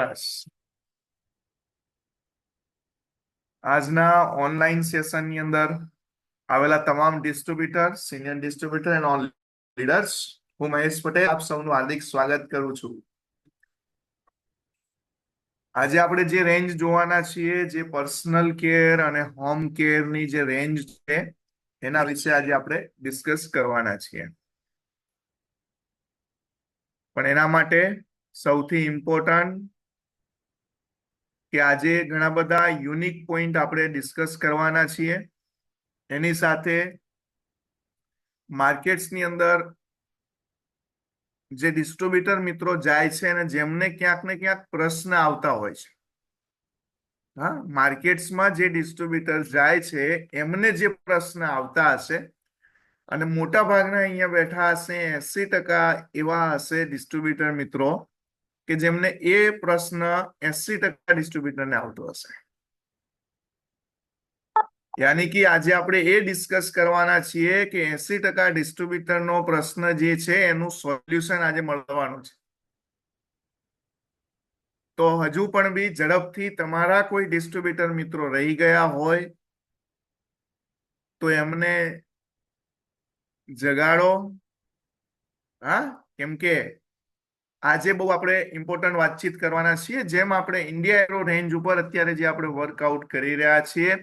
ચોક્કસ. આજના ઓનલાઈન સેશનની અંદર આવેલા તમામ distributor, senior distributor and on leaders, હું મહેશ પટેલ આપ સૌનું હાર્દિક સ્વાગત કરું છું. આજે આપણે જે રેન્જ જોવાના છીએ, જે પર્સનલ કેર અને હોમ કેરની જે રેન્જ છે એના વિશે આજે આપણે ડિસ્કસ કરવાના છીએ. પણ એના માટે સૌથી ઇમ્પોર્ટન્ટ કે આજે ઘણા બધા યુનિક પોઈન્ટ આપણે ડિસ્કસ કરવાના છીએ. એની સાથે માર્કેટ્સની અંદર જે ડિસ્ટ્રીબ્યુટર મિત્રો જાય છે અને જેમને ક્યાંક ને ક્યાંક પ્રશ્ન આવતા હોય છે. હા, માર્કેટ્સમાં જે ડિસ્ટ્રીબ્યુટર જાય છે એમને જે પ્રશ્ન આવતા હશે, અને મોટા ભાગના અહીંયા બેઠા હશે 80% એવા હશે ડિસ્ટ્રીબ્યુટર મિત્રો કે જેમને એ પ્રશ્ન 80% ડિસ્ટ્રીબ્યુટરને આવતો હશે. યાની કે આજે આપણે એ ડિસ્કસ કરવાના છીએ કે 80% ડિસ્ટ્રીબ્યુટરનો પ્રશ્ન જે છે એનું સોલ્યુશન આજે મળવાનું છે. તો હજુ પણ બી ઝડપથી તમારા કોઈ ડિસ્ટ્રીબ્યુટર મિત્રો રહી ગયા હોય તો એમને જગાડો. હા, કેમ કે આજે બહુ આપણે ઇમ્પોર્ટન્ટ વાતચીત કરવાના છીએ. જેમ આપણે ઇન્ડિયા એરો રેન્જ ઉપર અત્યારે જે આપણે વર્કઆઉટ કરી રહ્યા છીએ,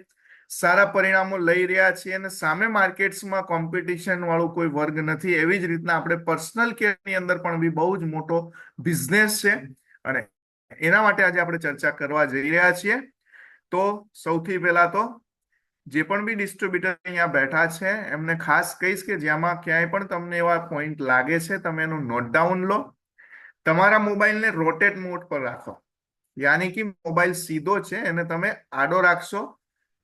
સારા પરિણામો લઈ રહ્યા છીએ અને સામે માર્કેટ્સમાં કોમ્પિટિશન વાળું કોઈ વર્ગ નથી, એવી જ રીતના આપણે પર્સનલ કેરની અંદર પણ બી બહુ જ મોટો બિઝનેસ છે અને એના માટે આજે આપણે ચર્ચા કરવા જઈ રહ્યા છીએ. તો સૌથી પહેલા તો જે પણ બી ડિસ્ટ્રીબ્યુટર અહીંયા બેઠા છે એમને ખાસ કહીશ કે જેમાં ક્યાંય પણ તમને એવા પોઈન્ટ લાગે છે તમે એનું નોટ ડાઉન લો. તમારા મોબાઈલને રોટેટ મોડ પર રાખો, યાની કે મોબાઈલ સીધો છે એને તમે આડો રાખશો.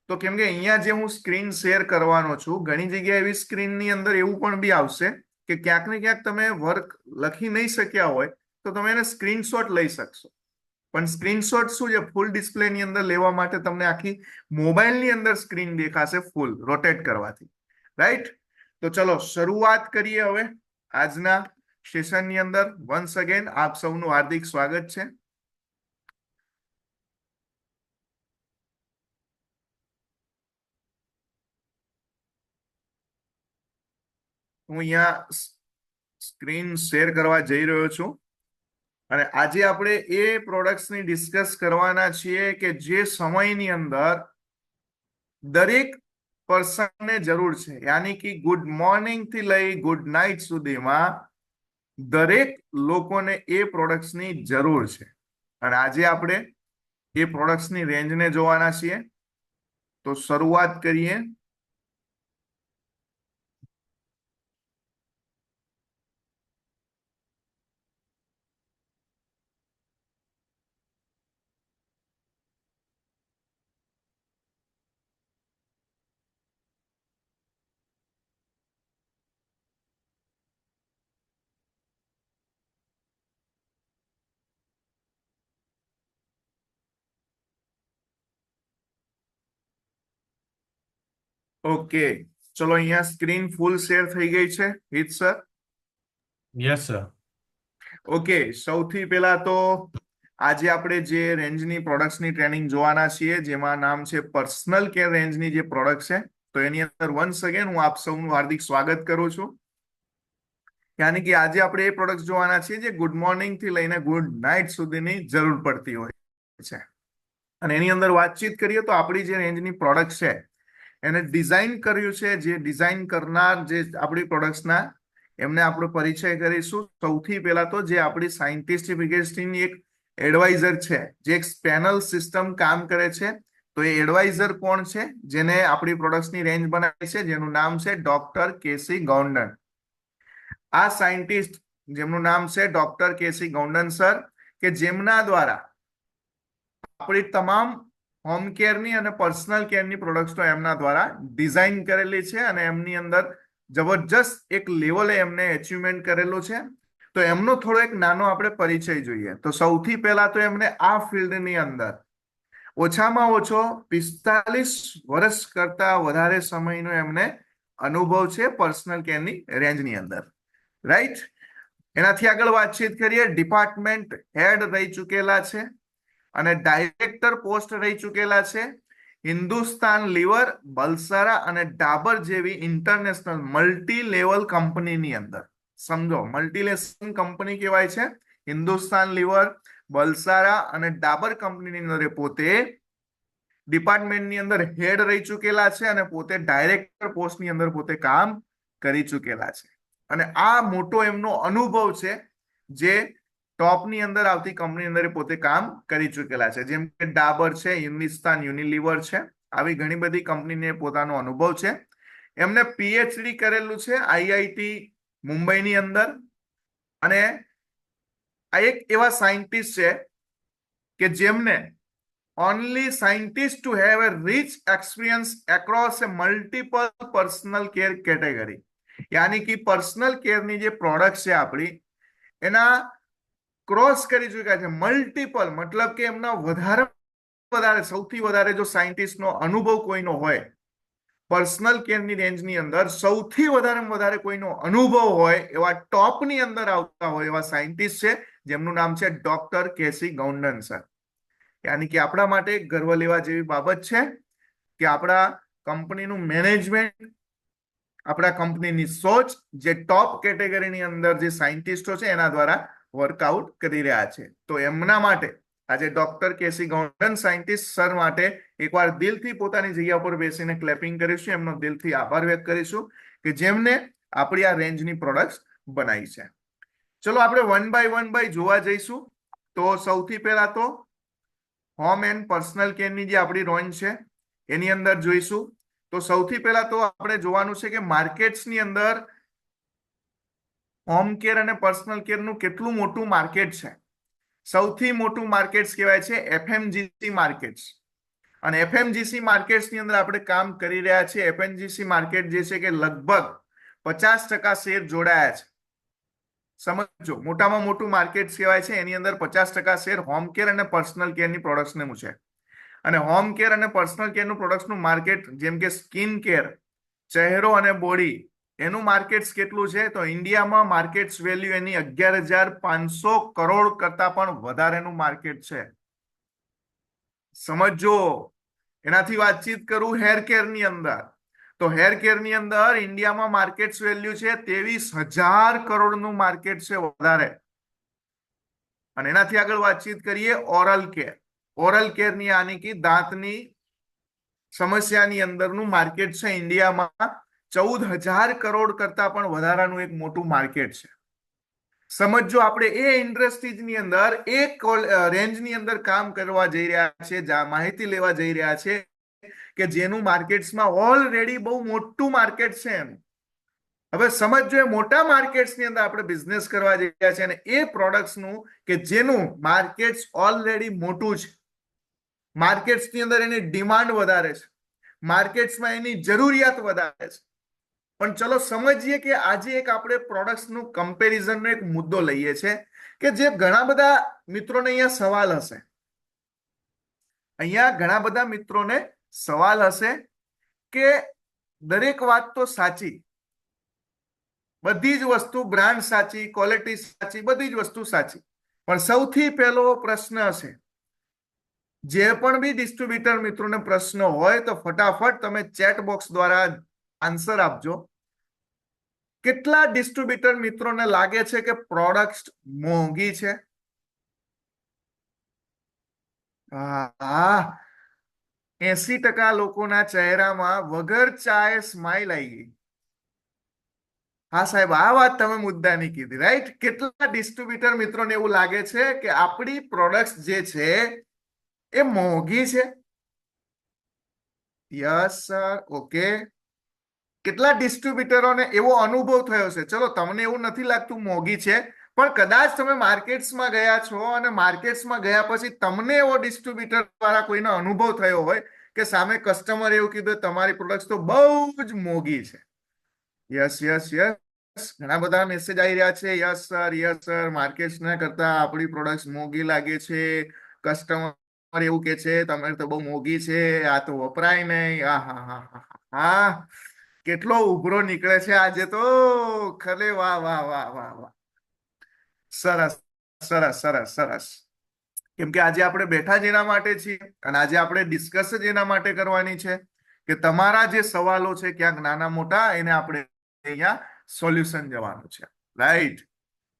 તો કેમ કે અહીંયા જે હું સ્ક્રીન શેર કરવાનો છું, ઘણી જગ્યાએ એવી સ્ક્રીનની અંદર એવું પણ બી આવશે કે ક્યાંક ને ક્યાંક તમે વર્ક લખી નહીં શક્યા હોય તો તમે એને સ્ક્રીનશોટ લઈ શકશો. પણ સ્ક્રીનશોટ શું છે, ફૂલ ડિસ્પ્લેની અંદર લેવા માટે તમને આખી મોબાઈલની અંદર સ્ક્રીન દેખાશે ફૂલ રોટેટ કરવાથી. રાઈટ? તો ચલો શરૂઆત કરીએ હવે આજના સેશનની અંદર. વન્સ અગેન આપ સૌનું હાર્દિક સ્વાગત છે. હું અહીંયા સ્ક્રીન શેર કરવા જઈ રહ્યો છું અને આજે આપણે એ પ્રોડક્ટ્સની ડિસ્કસ કરવાના છીએ કે જે સમયની અંદર દરેક પર્સનને જરૂર છે. યાની કે ગુડ મોર્નિંગ થી લઈ ગુડ નાઇટ સુધીમાં દરેક લોકોને એ પ્રોડક્ટ્સની જરૂર છે અને આજે આપણે એ પ્રોડક્ટ્સની રેન્જને જોવાના છીએ. તો શરૂઆત કરીએ. ઓકે, ચલો અહીંયા સ્ક્રીન ફૂલ શેર થઈ ગઈ છે. હિત સર? Yes sir. ઓકે, સૌથી પહેલા તો આજે આપણે જે રેન્જની પ્રોડક્ટ્સની ટ્રેનિંગ જોવાના છીએ, જેમાં નામ છે પર્સનલ કેર રેન્જની જે પ્રોડક્ટ છે, તો એની અંદર વન્સ અગેન હું આપ સૌનું હાર્દિક સ્વાગત કરું છું. યાની કે આજે આપણે એ પ્રોડક્ટ જોવાના છીએ જે ગુડ મોર્નિંગ થી લઈને ગુડ નાઇટ સુધીની જરૂર પડતી હોય છે. અને એની અંદર વાતચીત કરીએ તો આપણી જે રેન્જની પ્રોડક્ટ છે એને ડિઝાઇન કર્યું છે, જે ડિઝાઇન કરનાર જે આપણી પ્રોડક્ટ્સના એમને આપણો પરિચય કરીશું. સૌથી પહેલા તો જે આપણી સાયન્ટિસ્ટની એક એડવાઇઝર છે, જે એક પેનલ સિસ્ટમ કામ કરે છે, તો એ એડવાઇઝર કોણ છે જેને આપણી પ્રોડક્ટ્સની રેન્જ બનાવી છે, જેનું નામ છે ડોક્ટર કેસી ગૌંડન. આ સાયન્ટિસ્ટ જેમનું નામ છે ડોક્ટર કેસી ગૌંડન સર, કે જેમના દ્વારા આપણી તમામ હોમ કેરની અને પર્સનલ કેરની પ્રોડક્ટ્સ એમના દ્વારા ડિઝાઇન કરેલી છે અને એમની અંદર જબરજસ્ત એક લેવલે એમને અચીવમેન્ટ કરેલું છે. તો એમનો થોડો એક નાનો આપણે પરિચય જોઈએ. તો સૌથી પહેલા તો એમને આ ફિલ્ડની અંદર ઓછામાં ઓછો 45 વર્ષ કરતા વધારે સમયનો એમને અનુભવ છે પર્સનલ કેરની રેન્જની અંદર. રાઈટ? એનાથી આગળ વાતચીત કરીએ. ડિપાર્ટમેન્ટ હેડ રહી ચૂકેલા છે અને ડાયરેક્ટર પોસ્ટ રહી ચૂકેલા છે હિન્દુસ્તાન લીવર, બલસારા અને ડાબર જેવી ઇન્ટરનેશનલ મલ્ટી લેવલ કંપનીની અંદર. સમજો, મલ્ટીનેશનલ કંપની કહેવાય છે હિન્દુસ્તાન લીવર, બલસારા અને ડાબર કંપનીની અંદર એ પોતે ડિપાર્ટમેન્ટની અંદર હેડ રહી ચૂકેલા છે અને પોતે ડાયરેક્ટર પોસ્ટની અંદર પોતે કામ કરી ચૂકેલા છે. અને આ મોટો એમનો અનુભવ છે જે ટોપની અંદર આવતી કંપની અંદર પોતે કામ કરી ચૂકેલા છે, જેમ કે ડાબર છે, હિન્દુસ્તાન યુનિલિવર છે, આવી ઘણી બધી કંપનીને પોતાનો અનુભવ છે. એમને પીએચડી કરેલું છે આઈઆઈટી મુંબઈની અંદર. અને આ એક એવા સાયન્ટિસ્ટ છે કે જેમને only scientists to have a rich experience across a multiple personal care category. यानी कि पर्सनल केयर ની જે પ્રોડક્ટ છે આપણી એના ક્રોસ કરી ચૂક્યા છે મલ્ટિપલ, મતલબ કે એમના વધારે સૌથી વધારે જો સાયન્ટિસ્ટ નો અનુભવ કોઈનો હોય પર્સનલ કેર ની રેન્જ ની અંદર સૌથી વધારે કોઈનો અનુભવ હોય એવા ટોપ ની અંદર આવતા હોય એવા સાયન્ટિસ્ટ છે જેમનું નામ છે ડોક્ટર કેસી ગૌંડન સર. યાની કે આપણા માટે ગર્વ લેવા જેવી બાબત છે કે આપણા કંપનીનું મેનેજમેન્ટ, આપણા કંપનીની સોચ જે ટોપ કેટેગરીની અંદર જે સાયન્ટિસ્ટો છે એના દ્વારા વર્કઆઉટ કરી રહ્યા છે. તો એમના માટે આજે ડોક્ટર કેસી ગૌંડન સાયન્ટિસ્ટ સર માટે એકવાર દિલથી પોતાની જગ્યા પર બેસીને ક્લેપિંગ કરીશું, એમનો દિલથી આભાર વ્યક્ત કરીશું કે જેમને આપણી આ રેન્જની પ્રોડક્ટ્સ બનાવી છે. ચલો આપણે વન બાય જોવા જઈશું. તો સૌથી પહેલા તો હોમ એન્ડ પર્સનલ કેરની જે આપણી રેન્જ છે એની અંદર જોઈશું. તો સૌથી પહેલા તો આપણે જોવાનું છે કે માર્કેટ્સની અંદર હોમ કેર અને પર્સનલ કેરનું કેટલું મોટું માર્કેટ છે. સૌથી મોટું માર્કેટ કહેવાય છે એફએમજીસી માર્કેટ્સ. અને એફએમજીસી માર્કેટ્સની અંદર આપણે કામ કરી રહ્યા છીએ. એફએમજીસી માર્કેટ જે છે કે લગભગ 50% શેર જોડાયા છે. સમજો, મોટામાં મોટું માર્કેટ કહેવાય છે, એની અંદર 50% શેર હોમ કેર અને પર્સનલ કેરની પ્રોડક્ટ્સનું છે. અને હોમ કેર અને પર્સનલ કેરનું પ્રોડક્ટ્સનું માર્કેટ જેમ કે સ્કિન કેર, ચહેરો અને બોડી, એનું માર્કેટ કેટલું છે? તો ઇન્ડિયામાં માર્કેટ વેલ્યુ એની 11,500 કરોડ કરતા પણ વધારેનું માર્કેટ છે. સમજો, એનાથી વાતચીત કરું હેર કેરની અંદર, તો હેર કેરની અંદર ઇન્ડિયામાં માર્કેટ વેલ્યુ છે 23,000 કરોડનું માર્કેટ છે વધારે. અને એનાથી આગળ વાતચીત કરીએ ઓરલ કેર. ઓરલ કેરની આની કે દાંતની સમસ્યાની અંદરનું માર્કેટ છે ઇન્ડિયામાં 14,000 કરોડ કરતા પણ વધારાનું એક મોટું માર્કેટ છે. સમજો, આપણે એ ઇન્ડસ્ટ્રીઝની અંદર એક રેન્જની અંદર કામ કરવા જઈ રહ્યા છે, માહિતી લેવા જઈ રહ્યા છે કે જેનું માર્કેટ્સમાં ઓલરેડી બહુ મોટું માર્કેટ છે એનું. હવે સમજો, એ મોટા માર્કેટ્સની અંદર આપણે બિઝનેસ કરવા જઈ રહ્યા છે અને એ પ્રોડક્ટ્સનું કે જેનું માર્કેટ્સ ઓલરેડી મોટું છે, માર્કેટ્સની અંદર એની ડિમાન્ડ વધારે છે, માર્કેટ્સમાં એની જરૂરિયાત વધારે છે. પણ ચલો સમજીએ કે આજે એક આપણે પ્રોડક્ટ્સનું કમ્પેરિઝનનો એક મુદ્દો લઈએ છે કે જે ઘણા બધા મિત્રોને અહીંયા સવાલ હશે. અહીંયા ઘણા બધા મિત્રોને સવાલ હશે કે દરેક વાત તો સાચી, બધી જ વસ્તુ બ્રાન્ડ સાચી, ક્વોલિટી સાચી, બધી જ વસ્તુ સાચી, પણ સૌથી પહેલો પ્રશ્ન છે, જે પણ બી ડિસ્ટ્રીબ્યુટર મિત્રોને પ્રશ્ન હોય તો ફટાફટ તમે ચેટ બોક્સ દ્વારા આન્સર આપજો. કેટલા ડિસ્ટ્રીબ્યુટર મિત્રોને લાગે છે કે પ્રોડક્ટ મોંઘી છે? હા, 80% લોકોના ચહેરામાં વગર ચાય સ્માઇલ આવી ગઈ. હા સાહેબ, આ વાત તમે મુદ્દાની કીધી, રાઈટ? કેટલા ડિસ્ટ્રીબ્યુટર મિત્રોને એવું લાગે છે કે આપણી પ્રોડક્ટ જે છે એ મોંઘી છે? Yes sir, okay. કેટલા ડિસ્ટ્રીબ્યુટરોને એવો અનુભવ થયો છે? ચલો, તમને એવું નથી લાગતું મોંઘી છે, પણ કદાચ તમે માર્કેટ્સમાં ગયા છો અને માર્કેટ્સમાં ગયા પછી તમને એવો ડિસ્ટ્રીબ્યુટર દ્વારા કોઈનો અનુભવ થયો હોય કે સામે કસ્ટમર એવું કીધું તમારી પ્રોડક્ટ તો બહુ જ મોંઘી છે. યસ યસ યસ, ઘણા બધા મેસેજ આવી રહ્યા છે. યસ સર, માર્કેટ્સના કરતા આપણી પ્રોડક્ટ મોંઘી લાગે છે. કસ્ટમર એવું કે છે તમારે તો બહુ મોંઘી છે, આ તો વપરાય નહીં. હા હા હા હા હા, કેટલો ઉભરો નીકળે છે આજે તો. ખરે વાહ વાહ વાહ વાહ વાહ, સરસ સરસ સરસ સરસ. કેમ કે આજે આપણે બેઠા જ એના માટે છીએ અને આજે આપણે ડિસ્કસ જ એના માટે કરવાની છે કે તમારા જે સવાલો છે ક્યાંક નાના મોટા એને આપણે અહીંયા સોલ્યુશન જવાનું છે, રાઈટ.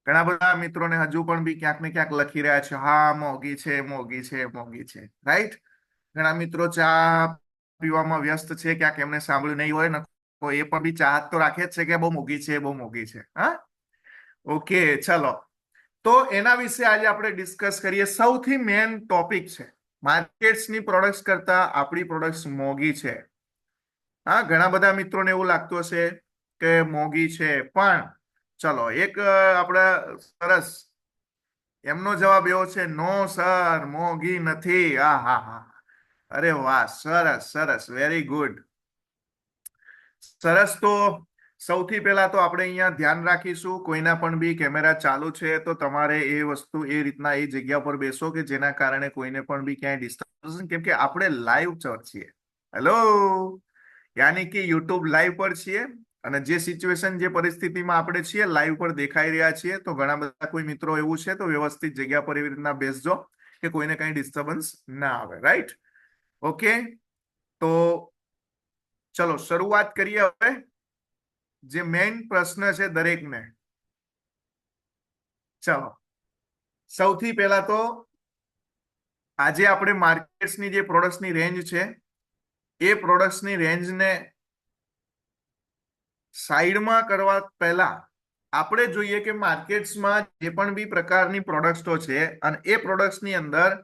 ઘણા બધા મિત્રોને હજુ પણ બી ક્યાંક ને ક્યાંક લખી રહ્યા છે, હા મોંઘી છે, મોંઘી છે, મોંઘી છે, રાઈટ. ઘણા મિત્રો ચા પીવામાં વ્યસ્ત છે, ક્યાંક એમને સાંભળ્યું નહીં હોય ને તો એ પણ બી ચાહત તો રાખે જ છે કે બહુ મોંઘી છે, બહુ મોંઘી છે. હા, ઓકે, ચલો. તો એના વિશે આજે આપણે ડિસ્કસ કરીએ. સૌથી મેન ટોપિક છે માર્કેટ્સની પ્રોડક્ટ્સ કરતા આપણી પ્રોડક્ટ્સ મોંઘી છે. હા, ઘણા બધા મિત્રોને એવું લાગતું હશે કે મોંઘી છે, પણ ચલો એક આપણા સરસ એમનો જવાબ એવો છે, નો સર મોંઘી નથી. હા હા હા, અરે વાહ, સરસ સરસ, વેરી ગુડ, સરસ. તો સૌથી પહેલા તો આપણે અહીંયા ધ્યાન રાખીશું, કોઈના પણ બી કેમેરા ચાલુ છે તો તમારે એ વસ્તુ એ રીતના એ જગ્યા પર બેસો કે જેના કારણે કોઈને પણ બી ક્યાંય ડિસ્ટર્બન્સ, કેમ કે આપણે લાઈવ છીએ. હેલો, યાની કે યુટ્યુબ લાઈવ પર છીએ અને જે સિચ્યુએશન જે પરિસ્થિતિમાં આપણે છીએ લાઈવ પર દેખાઈ રહ્યા છીએ. તો ઘણા બધા કોઈ મિત્રો એવું છે તો વ્યવસ્થિત જગ્યા પર એવી રીતના બેસજો કે કોઈને કઈ ડિસ્ટર્બન્સ ના આવે, રાઈટ. ઓકે, તો ચલો શરૂઆત કરીએ હવે. જે મેઇન પ્રશ્ન છે દરેકને, ચલો સૌથી પહેલા તો આજે આપણે માર્કેટ્સની જે પ્રોડક્ટ્સની રેન્જ છે એ પ્રોડક્ટ્સની રેન્જને સાઈડમાં કરવા પહેલા આપણે જોઈએ કે માર્કેટ્સમાં જે પણ બી પ્રકારની પ્રોડક્ટ્સો છે અને એ પ્રોડક્ટ્સની અંદર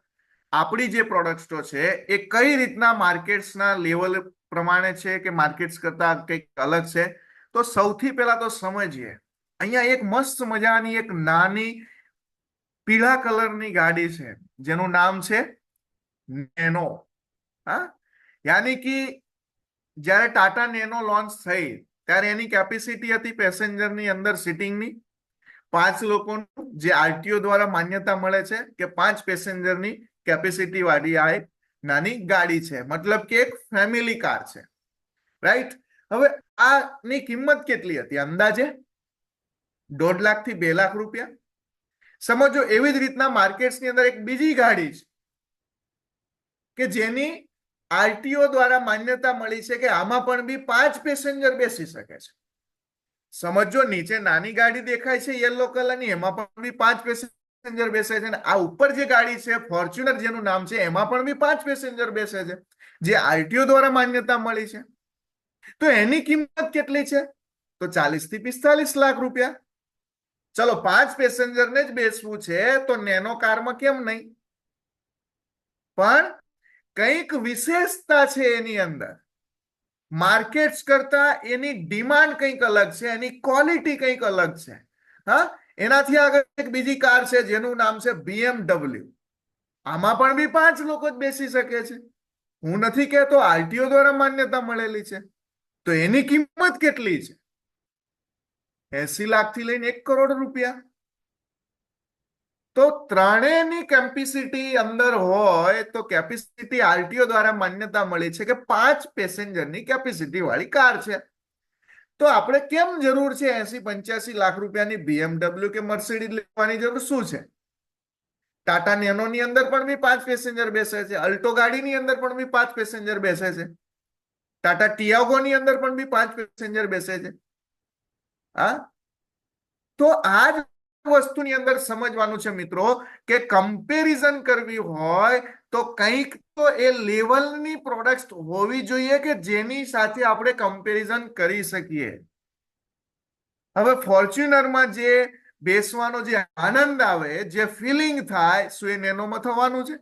આપણી જે પ્રોડક્ટ્સો છે એ કઈ રીતના માર્કેટ્સના લેવલ પ્રમાણે છે કે માર્કેટ્સ કરતા કંઈક અલગ છે. તો સૌથી પહેલા તો સમજીએ, અહીંયા એક મસ્ત મજાની એક નાની પીળા કલરની ગાડી છે જેનું નામ છે નેનો. હા, યાની કે જ્યારે ટાટા નેનો લોન્ચ થઈ ત્યારે એની કેપેસિટી હતી પેસેન્જરની અંદર સિટિંગની 5 લોકોનું, જે આરટીઓ દ્વારા માન્યતા મળે છે કે 5 પેસેન્જરની કેપેસિટી વાળી આ એક નાની ગાડી છે, મતલબ કે એક ફેમિલી કાર છે, રાઈટ. હવે આની કિંમત કેટલી હતી? અંદાજે 1.5 લાખ થી 2 લાખ રૂપિયા. સમજો એવી જ રીતના માર્કેટ્સની અંદર એક બીજી ગાડી છે કે જેની આરટીઓ દ્વારા માન્યતા મળી છે કે આમાં પણ બી 5 પેસેન્જર બેસી શકે છે. સમજો નીચે નાની ગાડી દેખાય છે યલો કલરની, એમાં પણ બી 5 પેસેન્જર બેસે છે, અને આ ઉપર જે ગાડી છે ફોર્ચ્યુનર જેનું નામ છે એમાં પણ બી 5 પેસેન્જર બેસે છે, જે આરટીઓ દ્વારા માન્યતા મળી છે. તો એની કિંમત કેટલી છે? તો 40 થી 45 લાખ રૂપિયા. ચલો 5 પેસેન્જરને જ બેસવું છે તો નેનો કારમાં કેમ નહીં? પણ કંઈક વિશેષતા છે એની અંદર. માર્કેટ્સ કરતા એની ડિમાન્ડ કંઈક અલગ છે, એની ક્વોલિટી કંઈક અલગ છે. હા, એનાથી આગળ એક બીજી કાર છે જેનું નામ છે BMW. આમાં પણ બી 5 લોકો જ બેસી શકે છે. હું નથી કહેતો, આરટીઓ દ્વારા માન્યતા મળેલી છે. તો એની કિંમત કેટલી છે? 80 લાખ થી લઈને 1 કરોડ રૂપિયા. તો ત્રણેયની કેપેસિટી અંદર હોય તો કેપેસિટી આરટીઓ દ્વારા માન્યતા મળી છે કે 5 પેસેન્જરની કેપેસિટી વાળી કાર છે. તો આપણે કેમ જરૂર છે 80-85 લાખ રૂપિયાની BMW કે મર્સિડીઝ લેવાની જરૂર શું છે? ટાટા નેનો ની અંદર પણ બી 5 પેસેન્જર બેસે છે, અલ્ટો ગાડીની અંદર પણ બી 5 પેસેન્જર બેસે છે, ટાટા ટિયાગો ની અંદર પણ બી 5 પેસેન્જર બેસે છે. હા, તો આ જ વસ્તુની અંદર સમજવાનું છે મિત્રો કે કમ્પેરિઝન કરવી હોય તો કંઈક તો એ લેવલની પ્રોડક્ટ હોવી જોઈએ કે જેની સાથે આપણે કમ્પેરિઝન કરી શકીએ. હવે ફોર્ચ્યુનરમાં જે બેસવાનો જે આનંદ આવે, જે ફિલિંગ થાય, શું એ નેનોમાં થવાનું છે?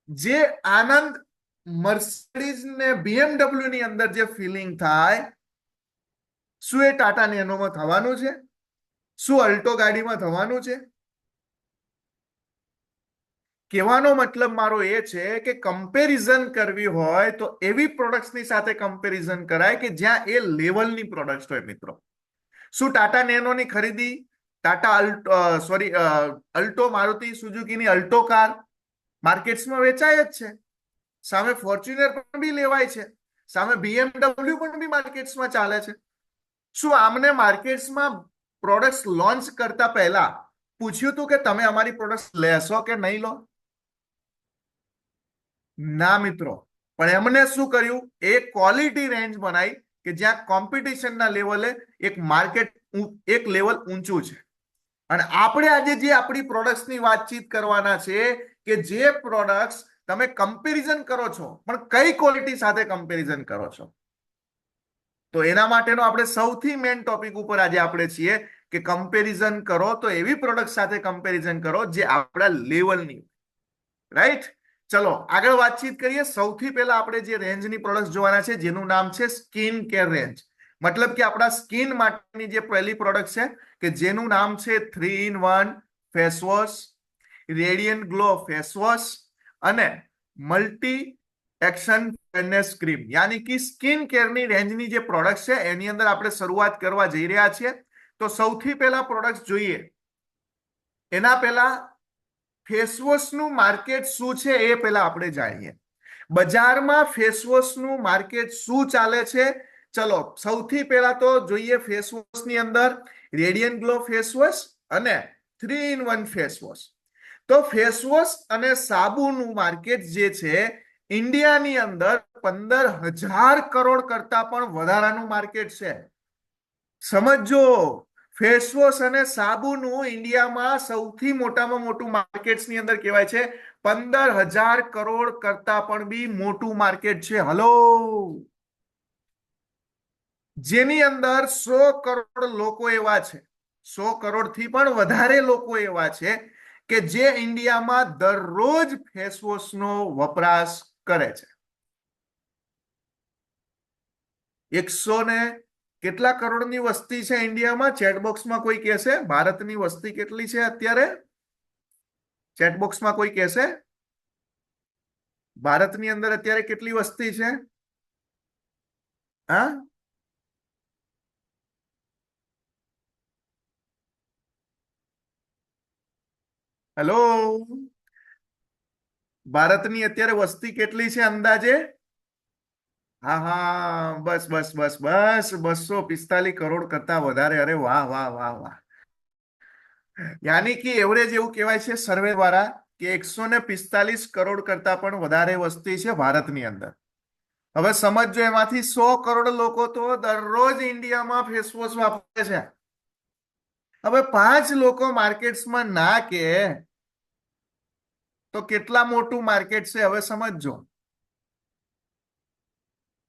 જે આનંદ મર્સિડીઝ ને BMW ની અંદર જે ફિલિંગ થાય, શું એ ટાટા નેનોમાં થવાનું છે? શું અલ્ટો ગાડીમાં થવાનું છે? કહેવાનો મતલબ મારો એ છે કે કમ્પેરિઝન કરવી હોય તો એવી પ્રોડક્ટ્સની સાથે કમ્પેરિઝન કરાય કે જ્યાં એ લેવલની પ્રોડક્ટ્સ હોય. મિત્રો, શું ટાટા નેનોની ખરીદી, અલ્ટો મારુતિ સુઝુકીની અલ્ટો કાર માર્કેટ્સમાં વેચાય જ છે, સામે ફોર્ચ્યુનર પણ બી લેવાય છે, સામે BMW પણ બી માર્કેટ્સમાં ચાલે છે. શું આમને માર્કેટ્સમાં પ્રોડક્ટ લોન્ચ કરતા પહેલા પૂછ્યું હતું કે તમે અમારી પ્રોડક્ટ લેશો કે નહીં લો? ના મિત્રો, પણ એમને શું કર્યું? એક ક્વોલિટી રેન્જ બનાવી કે જ્યાં કોમ્પિટિશનના લેવલે એક માર્કેટ એક લેવલ ઊંચું છે. અને આપણે આજે જે આપણી પ્રોડક્ટ્સની વાતચીત કરવાના છે કે જે પ્રોડક્ટ્સ તમે કમ્પેરિઝન કરો છો, પણ કઈ ક્વોલિટી સાથે કમ્પેરિઝન કરો છો? તો એના માટેનો આપણે સૌથી મેઇન ટોપિક ઉપર આજે આપણે છીએ કે કમ્પેરિઝન કરો તો એવી પ્રોડક્ટ સાથે કમ્પેરિઝન કરો જે આપણા લેવલની, રાઈટ? ચલો આગળ વાતચીત કરીએ. સૌથી પહેલા આપણે જે રેન્જની પ્રોડક્ટ જોવાના છે જેનું નામ છે સ્કિન કેર રેન્જ. મતલબ કે આપણા સ્કિન માટેની જે પહેલી પ્રોડક્ટ છે કે જેનું નામ છે 3-in-1 face wash, radiant glow face wash અને મલ્ટી એક્શન ફેરનેસ ક્રીમ, યાની કે સ્કિન કેરની રેન્જની જે પ્રોડક્ટ છે એની અંદર આપણે શરૂઆત કરવા જઈ રહ્યા છીએ. તો સૌથી પહેલા પ્રોડક્ટ જોઈએ એના પહેલા ફેસવોશનું માર્કેટ શું છે એ પહેલા આપણે જાણીએ. બજારમાં ફેસવોશનું માર્કેટ શું ચાલે છે? ચલો સૌથી પહેલા તો જોઈએ ફેસવોશની અંદર રેડિયન્ટ ગ્લો ફેસવોશ અને 3-in-1 ફેસવોશ. તો ફેસવોશ અને સાબુનું માર્કેટ જે છે ઇન્ડિયાની અંદર 15,000 કરોડ કરતા પણ વધારાનું માર્કેટ છે. સમજો, ફેસવોશ અને સાબુનું ઇન્ડિયામાં સૌથી મોટામાં મોટું માર્કેટ્સની અંદર કહેવાય છે 15,000 કરોડ કરતા પણ બી મોટું માર્કેટ છે. હલો, જેની અંદર 100 કરોડ લોકો એવા છે, 100 કરોડથી પણ વધારે લોકો એવા છે કે જે ઇન્ડિયામાં દરરોજ ફેસવોશનો વપરાશ કરે છે. 100 ને કેટલા કરોડની વસ્તી છે ઇન્ડિયામાં? ચેટબોક્સમાં કોઈ કહેશે ભારતની વસ્તી કેટલી છે અત્યારે? ચેટબોક્સમાં કોઈ કહેશે ભારતની અંદર અત્યારે કેટલી વસ્તી છે? હા, હેલો, ભારતની અત્યારે વસ્તી કેટલી છે અંદાજે? હા હા, બસ બસ બસ બસ 245 કરોડ કરતા વધારે. અરે વાહ વાહ વાહ વાહ. યાની કે એવરેજ એવું કહેવાય છે સર્વે દ્વારા કે 145 કરોડ કરતા પણ વધારે વસ્તી છે ભારતની અંદર. હવે સમજો એમાંથી 100 કરોડ લોકો તો દરરોજ ઇન્ડિયામાં ફેસવોશ વાપરે છે. હવે 5 લોકો માર્કેટ્સમાં ના કે તો કેટલા મોટું માર્કેટ છે હવે સમજો.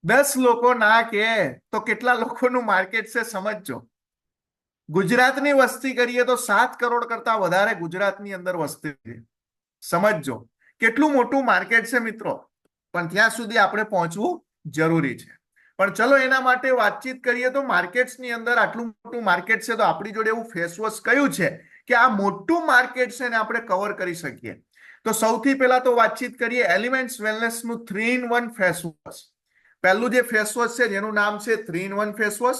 10 લોકો ના કે તો કેટલા લોકોનું માર્કેટ છે સમજો. ગુજરાતની વસ્તી કરીએ તો 7 કરોડ કરતા વધારે ગુજરાતની અંદર વસ્તી છે. સમજો કેટલું મોટું માર્કેટ છે મિત્રો. પણ ત્યાં સુધી આપણે પહોંચવું જરૂરી છે. પણ ચલો એના માટે વાતચીત કરીએ તો માર્કેટ્સની અંદર આટલું મોટું માર્કેટ છે તો આપણી જોડે એવું ફેસવોશ કયું છે કે આ મોટું માર્કેટ છે ને આપણે કવર કરી શકીએ? તો સૌથી પહેલા તો વાતચીત કરીએ એલિમેન્ટ્સ વેલનેસનું 3-in-1 ફેસવોશ. પહેલું જે ફેસવોશ છે જેનું નામ છે 3-in-1 ફેસવોશ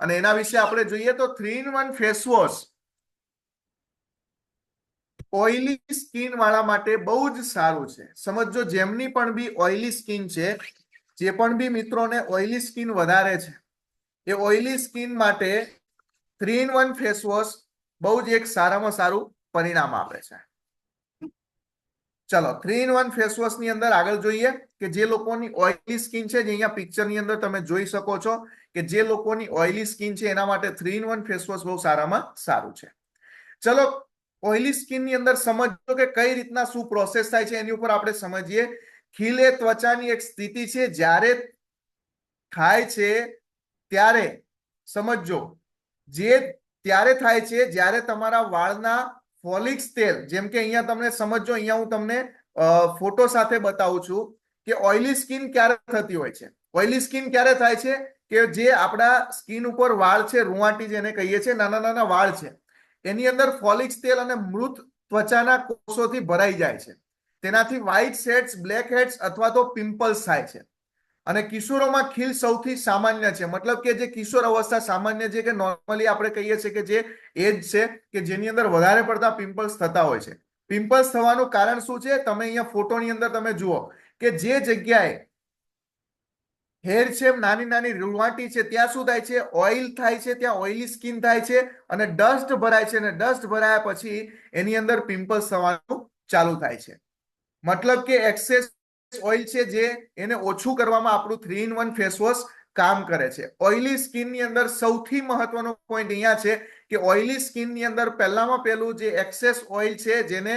અને એના વિશે આપણે જોઈએ તો 3-in-1 ફેસવોશ ઓઇલી સ્કિન વાળા માટે બહુ જ સારું છે. સમજો જેમની પણ બી ઓઇલી સ્કિન છે, જે પણ બી મિત્રોને ઓઇલી સ્કિન વધારે છે એ ઓઇલી સ્કિન માટે 3-in-1 ફેસવોશ બહુ જ એક સારામાં સારું પરિણામ આપે છે. ચલો 3-in-1 ફેસવોશ ની અંદર આગળ જોઈએ કે જે લોકોની ઓઇલી સ્કિન છે, જે અહીંયા પિક્ચર ની અંદર તમે જોઈ શકો છો કે જે લોકોની ઓઇલી સ્કિન છે એના માટે 3-in-1 ફેસવોશ બહુ સારામાં સારું છે. ચલો ઓઇલી સ્કિન ની અંદર સમજો કે કઈ રીતના શું પ્રોસેસ થાય છે એની ઉપર આપણે સમજીએ. ખીલ એ ત્વચાની એક સ્થિતિ છે, જ્યારે થાય છે ત્યારે સમજો જે ત્યારે થાય છે જ્યારે તમારા વાળના ફોલિક્સ તેલ, જેમ કે અહીંયા તમને સમજો, અહીંયા હું તમને ફોટો સાથે બતાવું છું કે ઓઇલી સ્કિન ક્યારે થતી હોય છે. ઓઇલી સ્કિન ક્યારે થાય છે કે જે આપણા સ્કિન ઉપર વાળ છે, રૂંવાટી જેને કહીએ છીએ, નાના નાના વાળ છે, એની અંદર ફોલિક્સ તેલ અને મૃત ત્વચાના કોષોથી ભરાઈ જાય છે. તેનાથી વ્હાઇટ હેડ્સ, બ્લેક હેડ્સ અથવા તો પિમ્પલ્સ થાય છે. અને કિશોરોમાં ખીલ સૌથી સામાન્ય છે. મતલબ કે જે કિશોર અવસ્થા સામાન્ય છે કે નોર્મલી આપણે કહીએ છીએ કે જે એજ છે કે જેની અંદર વધારે પડતા પિમ્પલ્સ થતા હોય છે. પિમ્પલ્સ થવાનું કારણ શું છે? તમે અહીંયા ફોટોની અંદર તમે જુઓ કે જે જગ્યાએ હેર છે, નાની નાની રૂંવાટી છે, ત્યાં શું થાય છે? ઓઇલ થાય છે, ત્યાં ઓઇલી સ્કિન થાય છે અને ડસ્ટ ભરાય છે, અને ડસ્ટ ભરાયા પછી એની અંદર પિમ્પલ્સ થવાનું ચાલુ થાય છે. મતલબ કે એક્સેસ ઓઇલ છે જે એને ઓછું કરવામાં આપણું 3 in 1 ફેસ વોશ કામ કરે છે. ઓઇલી સ્કિનની અંદર સૌથી મહત્વનો પોઈન્ટ અહીંયા છે કે ઓઇલી સ્કિનની અંદર પહેલામાં પહેલું જે એક્સેસ ઓઇલ છે જેને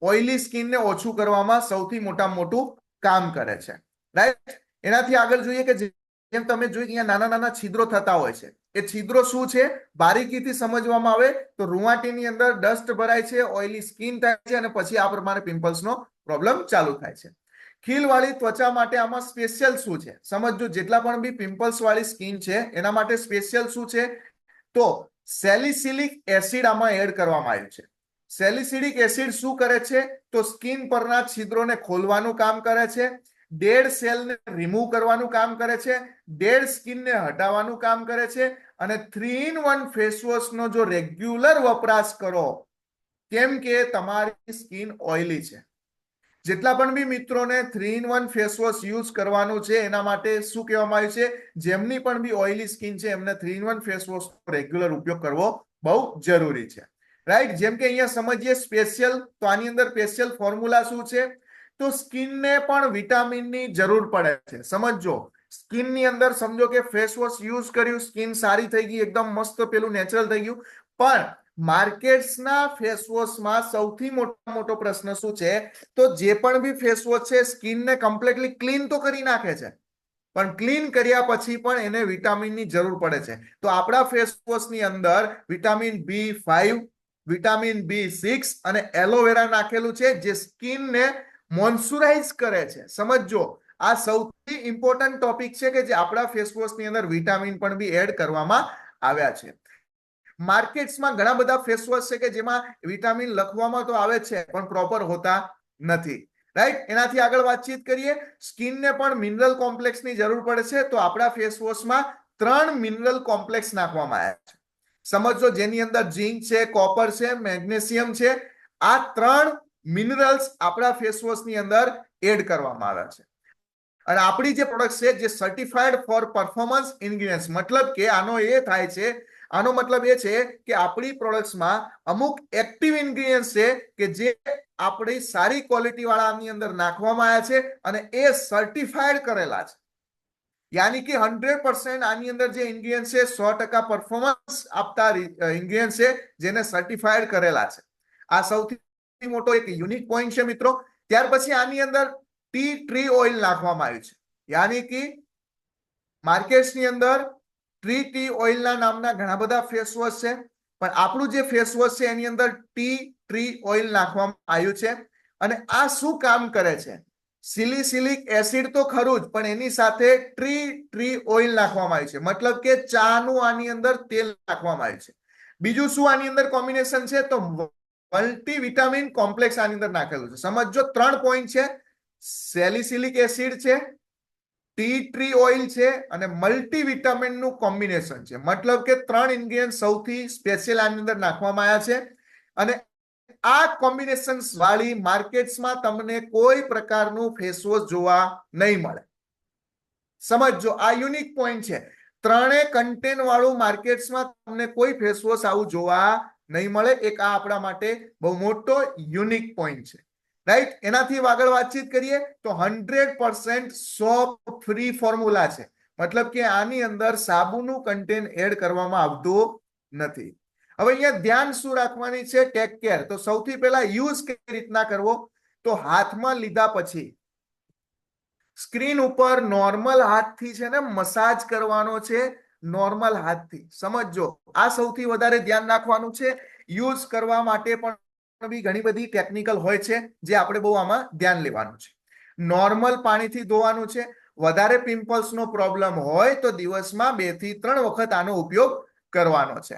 ઓઇલી સ્કિનને ઓછું કરવામાં સૌથી મોટામાં મોટું કામ કરે છે. રાઈટ? એનાથી આગળ જોઈએ કે જેમ તમે જોઈ અહીંયા નાના નાના છિદ્રો થતા હોય છે. એ છિદ્રો શું છે? બારીકીથી સમજવામાં આવે તો રૂંવાટીની અંદર ડસ્ટ ભરાય છે, ઓઇલી સ્કિન થાય છે અને પછી આ પ્રમાણે પિમ્પલ્સનો પ્રોબ્લેમ ચાલુ થાય છે. ખીલવાળી ત્વચા માટે આમાં સ્પેશિયલ શું છે સમજો. જેટલા પણ બી પિમ્પલ્સ વાળી સ્કિન છે એના માટે સ્પેશિયલ શું છે? તો સેલિસિલિક એસિડ આમાં એડ કરવામાં આવ્યું છે. સેલિસિલિક એસિડ શું કરે છે? તો સ્કિન પરના છિદ્રોને ખોલવાનું કામ કરે છે, ડેડ સેલને રિમૂવ કરવાનું કામ કરે છે, ડેડ સ્કિનને હટાવવાનું કામ કરે છે અને 3 in 1 ફેસ વોશનો જો રેગ્યુલર વપરાશ કરો, કેમ કે તમારી સ્કિન ઓઇલી છે. જેટલા પણ બી મિત્રોને 3 in 1 ફેસ વોશ યુઝ કરવાનું છે એના માટે શું કહેવામાં આવ્યું છે? જેમની પણ બી ઓઇલી સ્કિન છે એમને 3 in 1 ફેસ વોશ રેગ્યુલર ઉપયોગ કરવો બહુ જરૂરી છે. રાઈટ? જેમ કે અહીંયા સમજીએ સ્પેશિયલ, તો આની અંદર સ્પેશિયલ ફોર્મ્યુલા શું છે? તો સ્કિનને પણ વિટામિનની જરૂર પડે છે. સમજો, સ્કિનની અંદર સમજો કે ફેસ વોશ યુઝ કર્યું, સ્કિન સારી થઈ ગઈ, એકદમ મસ્ત પેલું નેચરલ થઈ ગયું, પણ માર્કેટ્સના ફેસ વોશમાં સૌથી મોટો પ્રશ્ન શું છે? તો જે પણ બી ફેસ વોશ છે સ્કિનને કમ્પ્લીટલી ક્લીન તો કરી નાખે છે, પણ ક્લીન કર્યા પછી પણ એને વિટામિનની જરૂર પડે છે. તો આપણા ફેસ વોશની અંદર વિટામિન B5, વિટામિન B6 અને એલોવેરા નાખેલું છે જે સ્કિનને મોઇશ્ચરાઇઝ કરે છે. સમજો, આ સૌથી ઇમ્પોર્ટન્ટ ટોપિક છે કે જે આપણા ફેસ વોશની અંદર વિટામિન પણ બી એડ કરવામાં આવ્યા છે. માર્કેટ્સમાં ઘણા બધા ફેસ વોશ છે કે જેમાં વિટામિન લખવામાં તો આવે છે પણ પ્રોપર હોતા નથી. રાઈટ? એનાથી આગળ વાતચીત કરીએ. સ્કિનને પણ મિનરલ કોમ્પ્લેક્સની જરૂર પડે છે, તો આપણા ફેસ વોશમાં 3 મિનરલ કોમ્પ્લેક્સ નાખવામાં આવ્યા છે. સમજો, જેની અંદર ઝિંક છે, કોપર છે, મેગ્નેશિયમ છે. આ 3 મિનરલ્સ આપણા ફેસ વોશની અંદર એડ કરવામાં આવ્યા છે. અને આપણી જે પ્રોડક્ટ છે જે સર્ટિફાઈડ ફોર પરફોર્મન્સ ઇન્ગ્રેડિયન્ટ્સ, મતલબ કે આનો એ થાય છે, આનો મતલબ એ છે કે આપણી પ્રોડક્ટ્સમાં અમુક એક્ટિવ ઇન્ગ્રેડિયન્ટ્સ છે કે જે આપણી સારી ક્વોલિટી વાળાની અંદર નાખવામાં આવ્યા છે અને એ સર્ટિફાઈડ કરેલા છે. યાની કે 100% આની અંદર જે ઇન્ગ્રેડિયન્ટ છે 100% પરફોર્મન્સ આપતા ઇન્ગ્રેડિયન્ટ છે જેને સર્ટિફાઈડ કરેલા છે. આ સૌથી મોટો એક યુનિક પોઈન્ટ છે મિત્રો. ત્યાર પછી આની અંદર ટી ટ્રી ઓઇલ નાખવામાં આવ્યું છે. યાની કે માર્કેટ્સની અંદર ટી ઓઇલના નામના ઘણા બધા ફેસ વોશ છે, પણ આપણું જે ફેસ વોશ છે એની અંદર ટી ટ્રી ઓઇલ નાખવામાં આવ્યું છે. અને આ શું કામ કરે છે? સિલિસિલિક એસિડ તો ખરું જ, પણ એની સાથે ટ્રી ઓઇલ નાખવામાં આવ્યું છે. મતલબ કે ચાનું આની અંદર તેલ નાખવામાં આવ્યું છે. બીજું શું આની અંદર કોમ્બિનેશન છે? તો મલ્ટીવિટામિન કોમ્પ્લેક્સ આની અંદર નાખેલું છે. સમજો, 3 પોઈન્ટ છે. સેલિસિલિક એસિડ છે, ટી ટ્રી ઓઇલ છે અને મલ્ટીવિટામિન નું કોમ્બિનેશન છે. મતલબ કે 3 ઇન્ગ્રેડિયન્ટ સૌથી સ્પેશિયલ આની અંદર નાખવામાં આવ્યા છે. અને આ કોમ્બિનેશન વાળી માર્કેટ્સમાં તમને કોઈ પ્રકારનું ફેસ વોશ જોવા નહીં મળે. સમજો, આ યુનિક પોઈન્ટ છે. 3 કન્ટેન્ટ વાળું માર્કેટ્સમાં તમને કોઈ ફેસ વોશ આવું જોવા નહીં મળે. એક આ આપણા માટે બહુ મોટો યુનિક પોઈન્ટ છે. રાઈટ? એનાથી આગળ વાતચીત કરીએ તો 100% સોપ ફ્રી ફોર્મ્યુલા છે. મતલબ કે આની અંદર સાબુનું કન્ટેન્ટ એડ કરવામાં આવતું નથી. હવે અહીંયા ધ્યાન શું રાખવાની છે? Take care. તો સૌથી પહેલા યુઝ કઈ રીતના કરવો? તો હાથમાં લીધા પછી સ્ક્રીન ઉપર નોર્મલ હાથથી છે ને મસાજ કરવાનો છે. નોર્મલ હાથથી. સમજો, આ સૌથી વધારે ધ્યાન રાખવાનું છે. યુઝ કરવા માટે પણ બી ઘણી બધી ટેકનિકલ હોય છે જે આપણે બહુ આમાં ધ્યાન લેવાનું છે. નોર્મલ પાણીથી ધોવાનું છે. વધારે પિમ્પલ્સનો પ્રોબ્લેમ હોય તો દિવસમાં 2 થી 3 વખત આનો ઉપયોગ કરવાનો છે.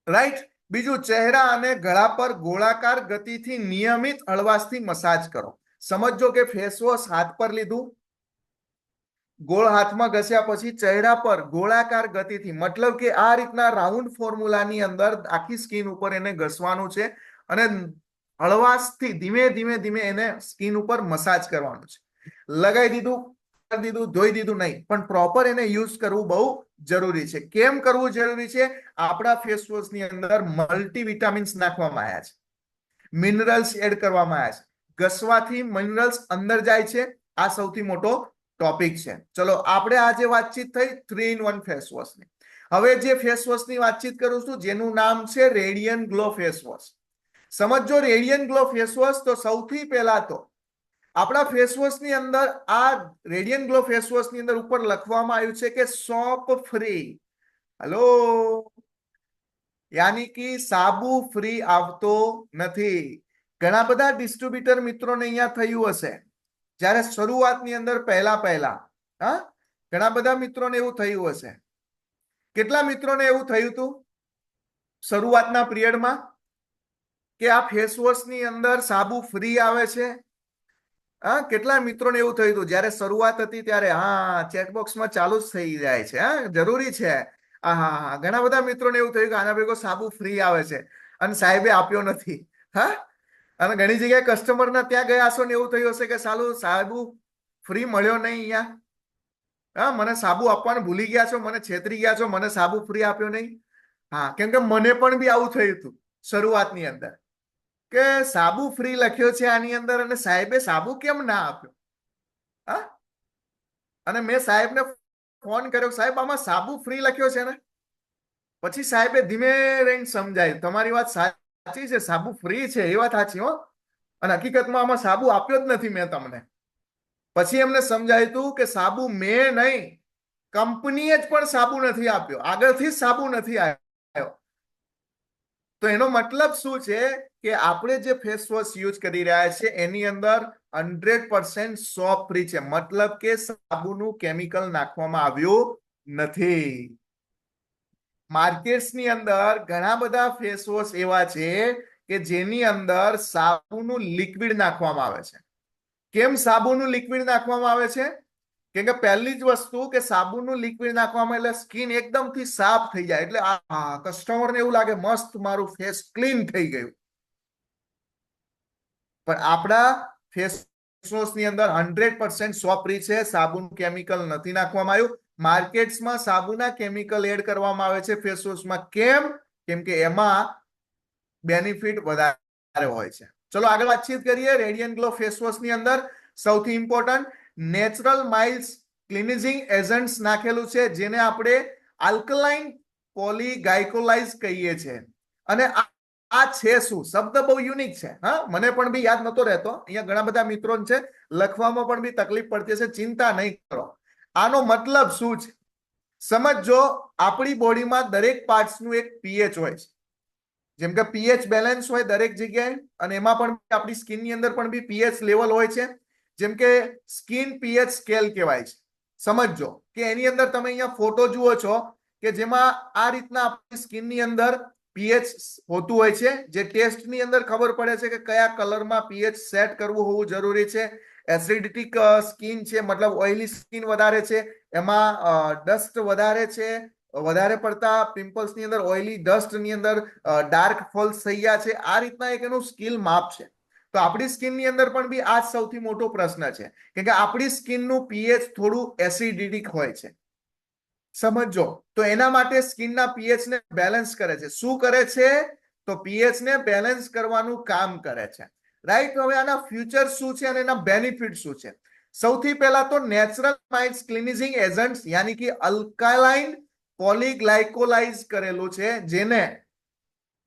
રાઈટ? બીજું, ચહેરા અને ગળા પર ગોળાકાર ગતિથી નિયમિત હળવાશથી મસાજ કરો. સમજો કે ફેસ વોશ હાથ પર લીધું, ગોળ હાથમાં ઘસ્યા પછી ચહેરા પર ગોળાકાર ગતિથી, મતલબ કે આ રીતના રાઉન્ડ ફોર્મ્યુલાની અંદર આખી સ્કિન ઉપર એને ઘસવાનું છે અને હળવાશથી ધીમે ધીમે ધીમે એને સ્કિન ઉપર મસાજ કરવાનું છે. લગાવી દીધું, કરી દીધું, ધોઈ દીધું નહીં, પણ પ્રોપર એને યુઝ કરવું બહુ જરૂરી છે. કેમ કરવું જરૂરી છે? આપણા ફેસ વોશ ની અંદર મલ્ટીવિટામિન્સ નાખવામાં આવ્યા છે, મિનરલ્સ એડ કરવામાં આવ્યા છે, ઘસવાથી મિનરલ્સ અંદર જાય છે. આ સૌથી મોટો ટોપિક છે. ચલો, આપણે આજે વાતચીત થઈ 3-in-1 ફેસ વોશ ની. હવે જે ફેસ વોશ ની વાતચીત કરું છું, જેનું નામ છે રેડિયન્ટ ગ્લો ફેસ વોશ. સમજો રેડિયન્ટ ગ્લો ફેસ વોશ, તો સૌથી પહેલા તો આપણા ફેસ વોશ ની અંદર, આ રેડિયન્ટ ગ્લો ફેસ વોશ ની અંદર ઉપર લખવામાં આવ્યું છે કે સોપ ફ્રી. હલો, યાની કે સાબુ ફ્રી આવતો નથી. ઘણા બધા ડિસ્ટ્રીબ્યુટર મિત્રોને અહીંયા થયું હશે, જ્યારે શરૂઆતની અંદર પહેલા હા, ઘણા બધા મિત્રોને એવું થયું હશે. કેટલા મિત્રોને એવું થયું હતું શરૂઆતના પિરિયડમાં કે આ ફેસ વોશ ની અંદર સાબુ ફ્રી આવે છે? હા, કેટલા મિત્રોને એવું થયું હતું જ્યારે શરૂઆત હતી ત્યારે? હા, ચેટબોક્સમાં ચાલુ જ થઈ જાય છે. હા, જરૂરી છે. હા, ઘણા બધા મિત્રોને એવું થયું કે આના ભેગો સાબુ ફ્રી આવે છે અને સાહેબે આપ્યો નથી. હા, અને ઘણી જગ્યાએ કસ્ટમરના ત્યાં ગયા હશો ને એવું થયું હશે કે સાલું સાબુ ફ્રી મળ્યો નહીં અહીંયા. હા, મને સાબુ આપવાનું ભૂલી ગયા છો, મને છેતરી ગયા છો, મને સાબુ ફ્રી આપ્યો નહીં. હા, કેમ કે મને પણ બી આવું થયું હતું શરૂઆતની અંદર કે સાબુ ફ્રી લખ્યો છે આની અંદર અને સાહેબે સાબુ કેમ ના આપ્યો. હા, અને મેં સાહેબને ફોન કર્યો, સાહેબ આમાં સાબુ ફ્રી લખ્યો છે ને? પછી સાહેબે ધીમે રહીને સમજાય, તમારી વાત સાચી છે, સાબુ ફ્રી છે, એ વાત સાચી હો, અને હકીકતમાં આમાં સાબુ આપ્યો જ નથી મેં તમને. પછી એમને સમજાયું હતું કે સાબુ મેં નહીં, કંપનીએ જ પણ સાબુ નથી આપ્યો, આગળથી જ સાબુ નથી આવ્યો. તો એનો મતલબ શું છે કે આપણે જે ફેસ વોશ યુઝ કરી રહ્યા છે એની અંદર 100% સોપ ફ્રી છે, મતલબ કે સાબુનું કેમિકલ નાખવામાં આવ્યું નથી. માર્કેટ્સની અંદર ઘણા બધા ફેસ વોશ એવા છે કે જેની અંદર સાબુનું લિક્વિડ નાખવામાં આવે છે. કેમ સાબુનું લિક્વિડ નાખવામાં આવે છે? કેમ કે પહેલી જ વસ્તુ કે સાબુનું લિક્વિડ નાખવામાં એટલે સ્કિન એકદમથી સાફ થઈ જાય, એટલે આ કસ્ટમરને એવું લાગે મસ્ત મારું ફેસ ક્લીન થઈ ગયું. પણ આપણા ફેસ વોશની અંદર 100% સોપ ફ્રી છે, સાબુનું કેમિકલ નથી નાખવામાં આવ્યું. માર્કેટ્સમાં સાબુના કેમિકલ એડ કરવામાં આવે છે ફેસ વોશમાં. કેમ? કેમ કે એમાં બેનિફિટ વધારે હોય છે. ચલો આગળ વાતચીત કરીએ. રેડિયન્ટ ગ્લો ફેસ વોશ ની અંદર સૌથી ઇમ્પોર્ટન્ટ નેચરલ માઇલ્ડ ક્લિનિઝિંગ એજન્ટ્સ નાખેલું છે, જેને આપણે આલ્કલાઇન પોલીગ્લાયકોલાઇઝ કહીએ છીએ. અને આ છે શું? શબ્દ બહુ યુનિક છે. હા, મને પણ બી યાદ નતો રહેતો. અહીંયા ઘણા બધા મિત્રો છે, લખવામાં પણ બી તકલીફ પડતી હશે, ચિંતા નહીં કરો. આનો મતલબ શું છે સમજો. આપણી બોડીમાં દરેક પાર્ટ્સનું એક પીએચ હોય છે. જેમ કે પીએચ બેલેન્સ હોય દરેક જગ્યાએ, અને એમાં પણ આપણી સ્કિનની અંદર પણ બી પીએચ લેવલ હોય છે. જેમ કે સ્કિન પીએચ સ્કેલ કહેવાય છે. સમજો કે એની અંદર તમે અહીંયા ફોટો જુઓ છો કે જેમાં આ રીતના આપણી સ્કિનની અંદર પીએચ હોતું હોય છે, જે ટેસ્ટની અંદર ખબર પડે છે કે કયા કલરમાં પીએચ સેટ કરવું હોવું જરૂરી છે. એસિડિટિક સ્કિન છે, મતલબ ઓઇલી સ્કિન વધારે છે, એમાં ડસ્ટ વધારે છે, વધારે પડતા પિમ્પલ્સ ની અંદર ઓઇલી ડસ્ટ ની અંદર ડાર્ક ફોલ્સ થઈ ગયા છે. આ રીતના એક એનું સ્કિલ માપ છે. તો આપણી સ્કિનની અંદર પણ બી આ સૌથી મોટો પ્રશ્ન છે, કે આપણી સ્કિનનું પીએચ થોડું એસિડિક હોય છે. સમજો, તો એના માટે સ્કિનના પીએચ ને બેલેન્સ કરે છે. શું કરે છે? તો પીએચ ને બેલેન્સ કરવાનું કામ કરે છે. રાઈટ. હવે આના ફ્યુચર શું છે અને એના બેનિફિટ શું છે? સૌથી પહેલા તો નેચરલ માઇલ્ડ ક્લિનિઝિંગ એજન્ટ્સ યાની કે અલ્કાલાઇન પોલીગ્લાયકોલાઇઝ કરેલું છે, જેને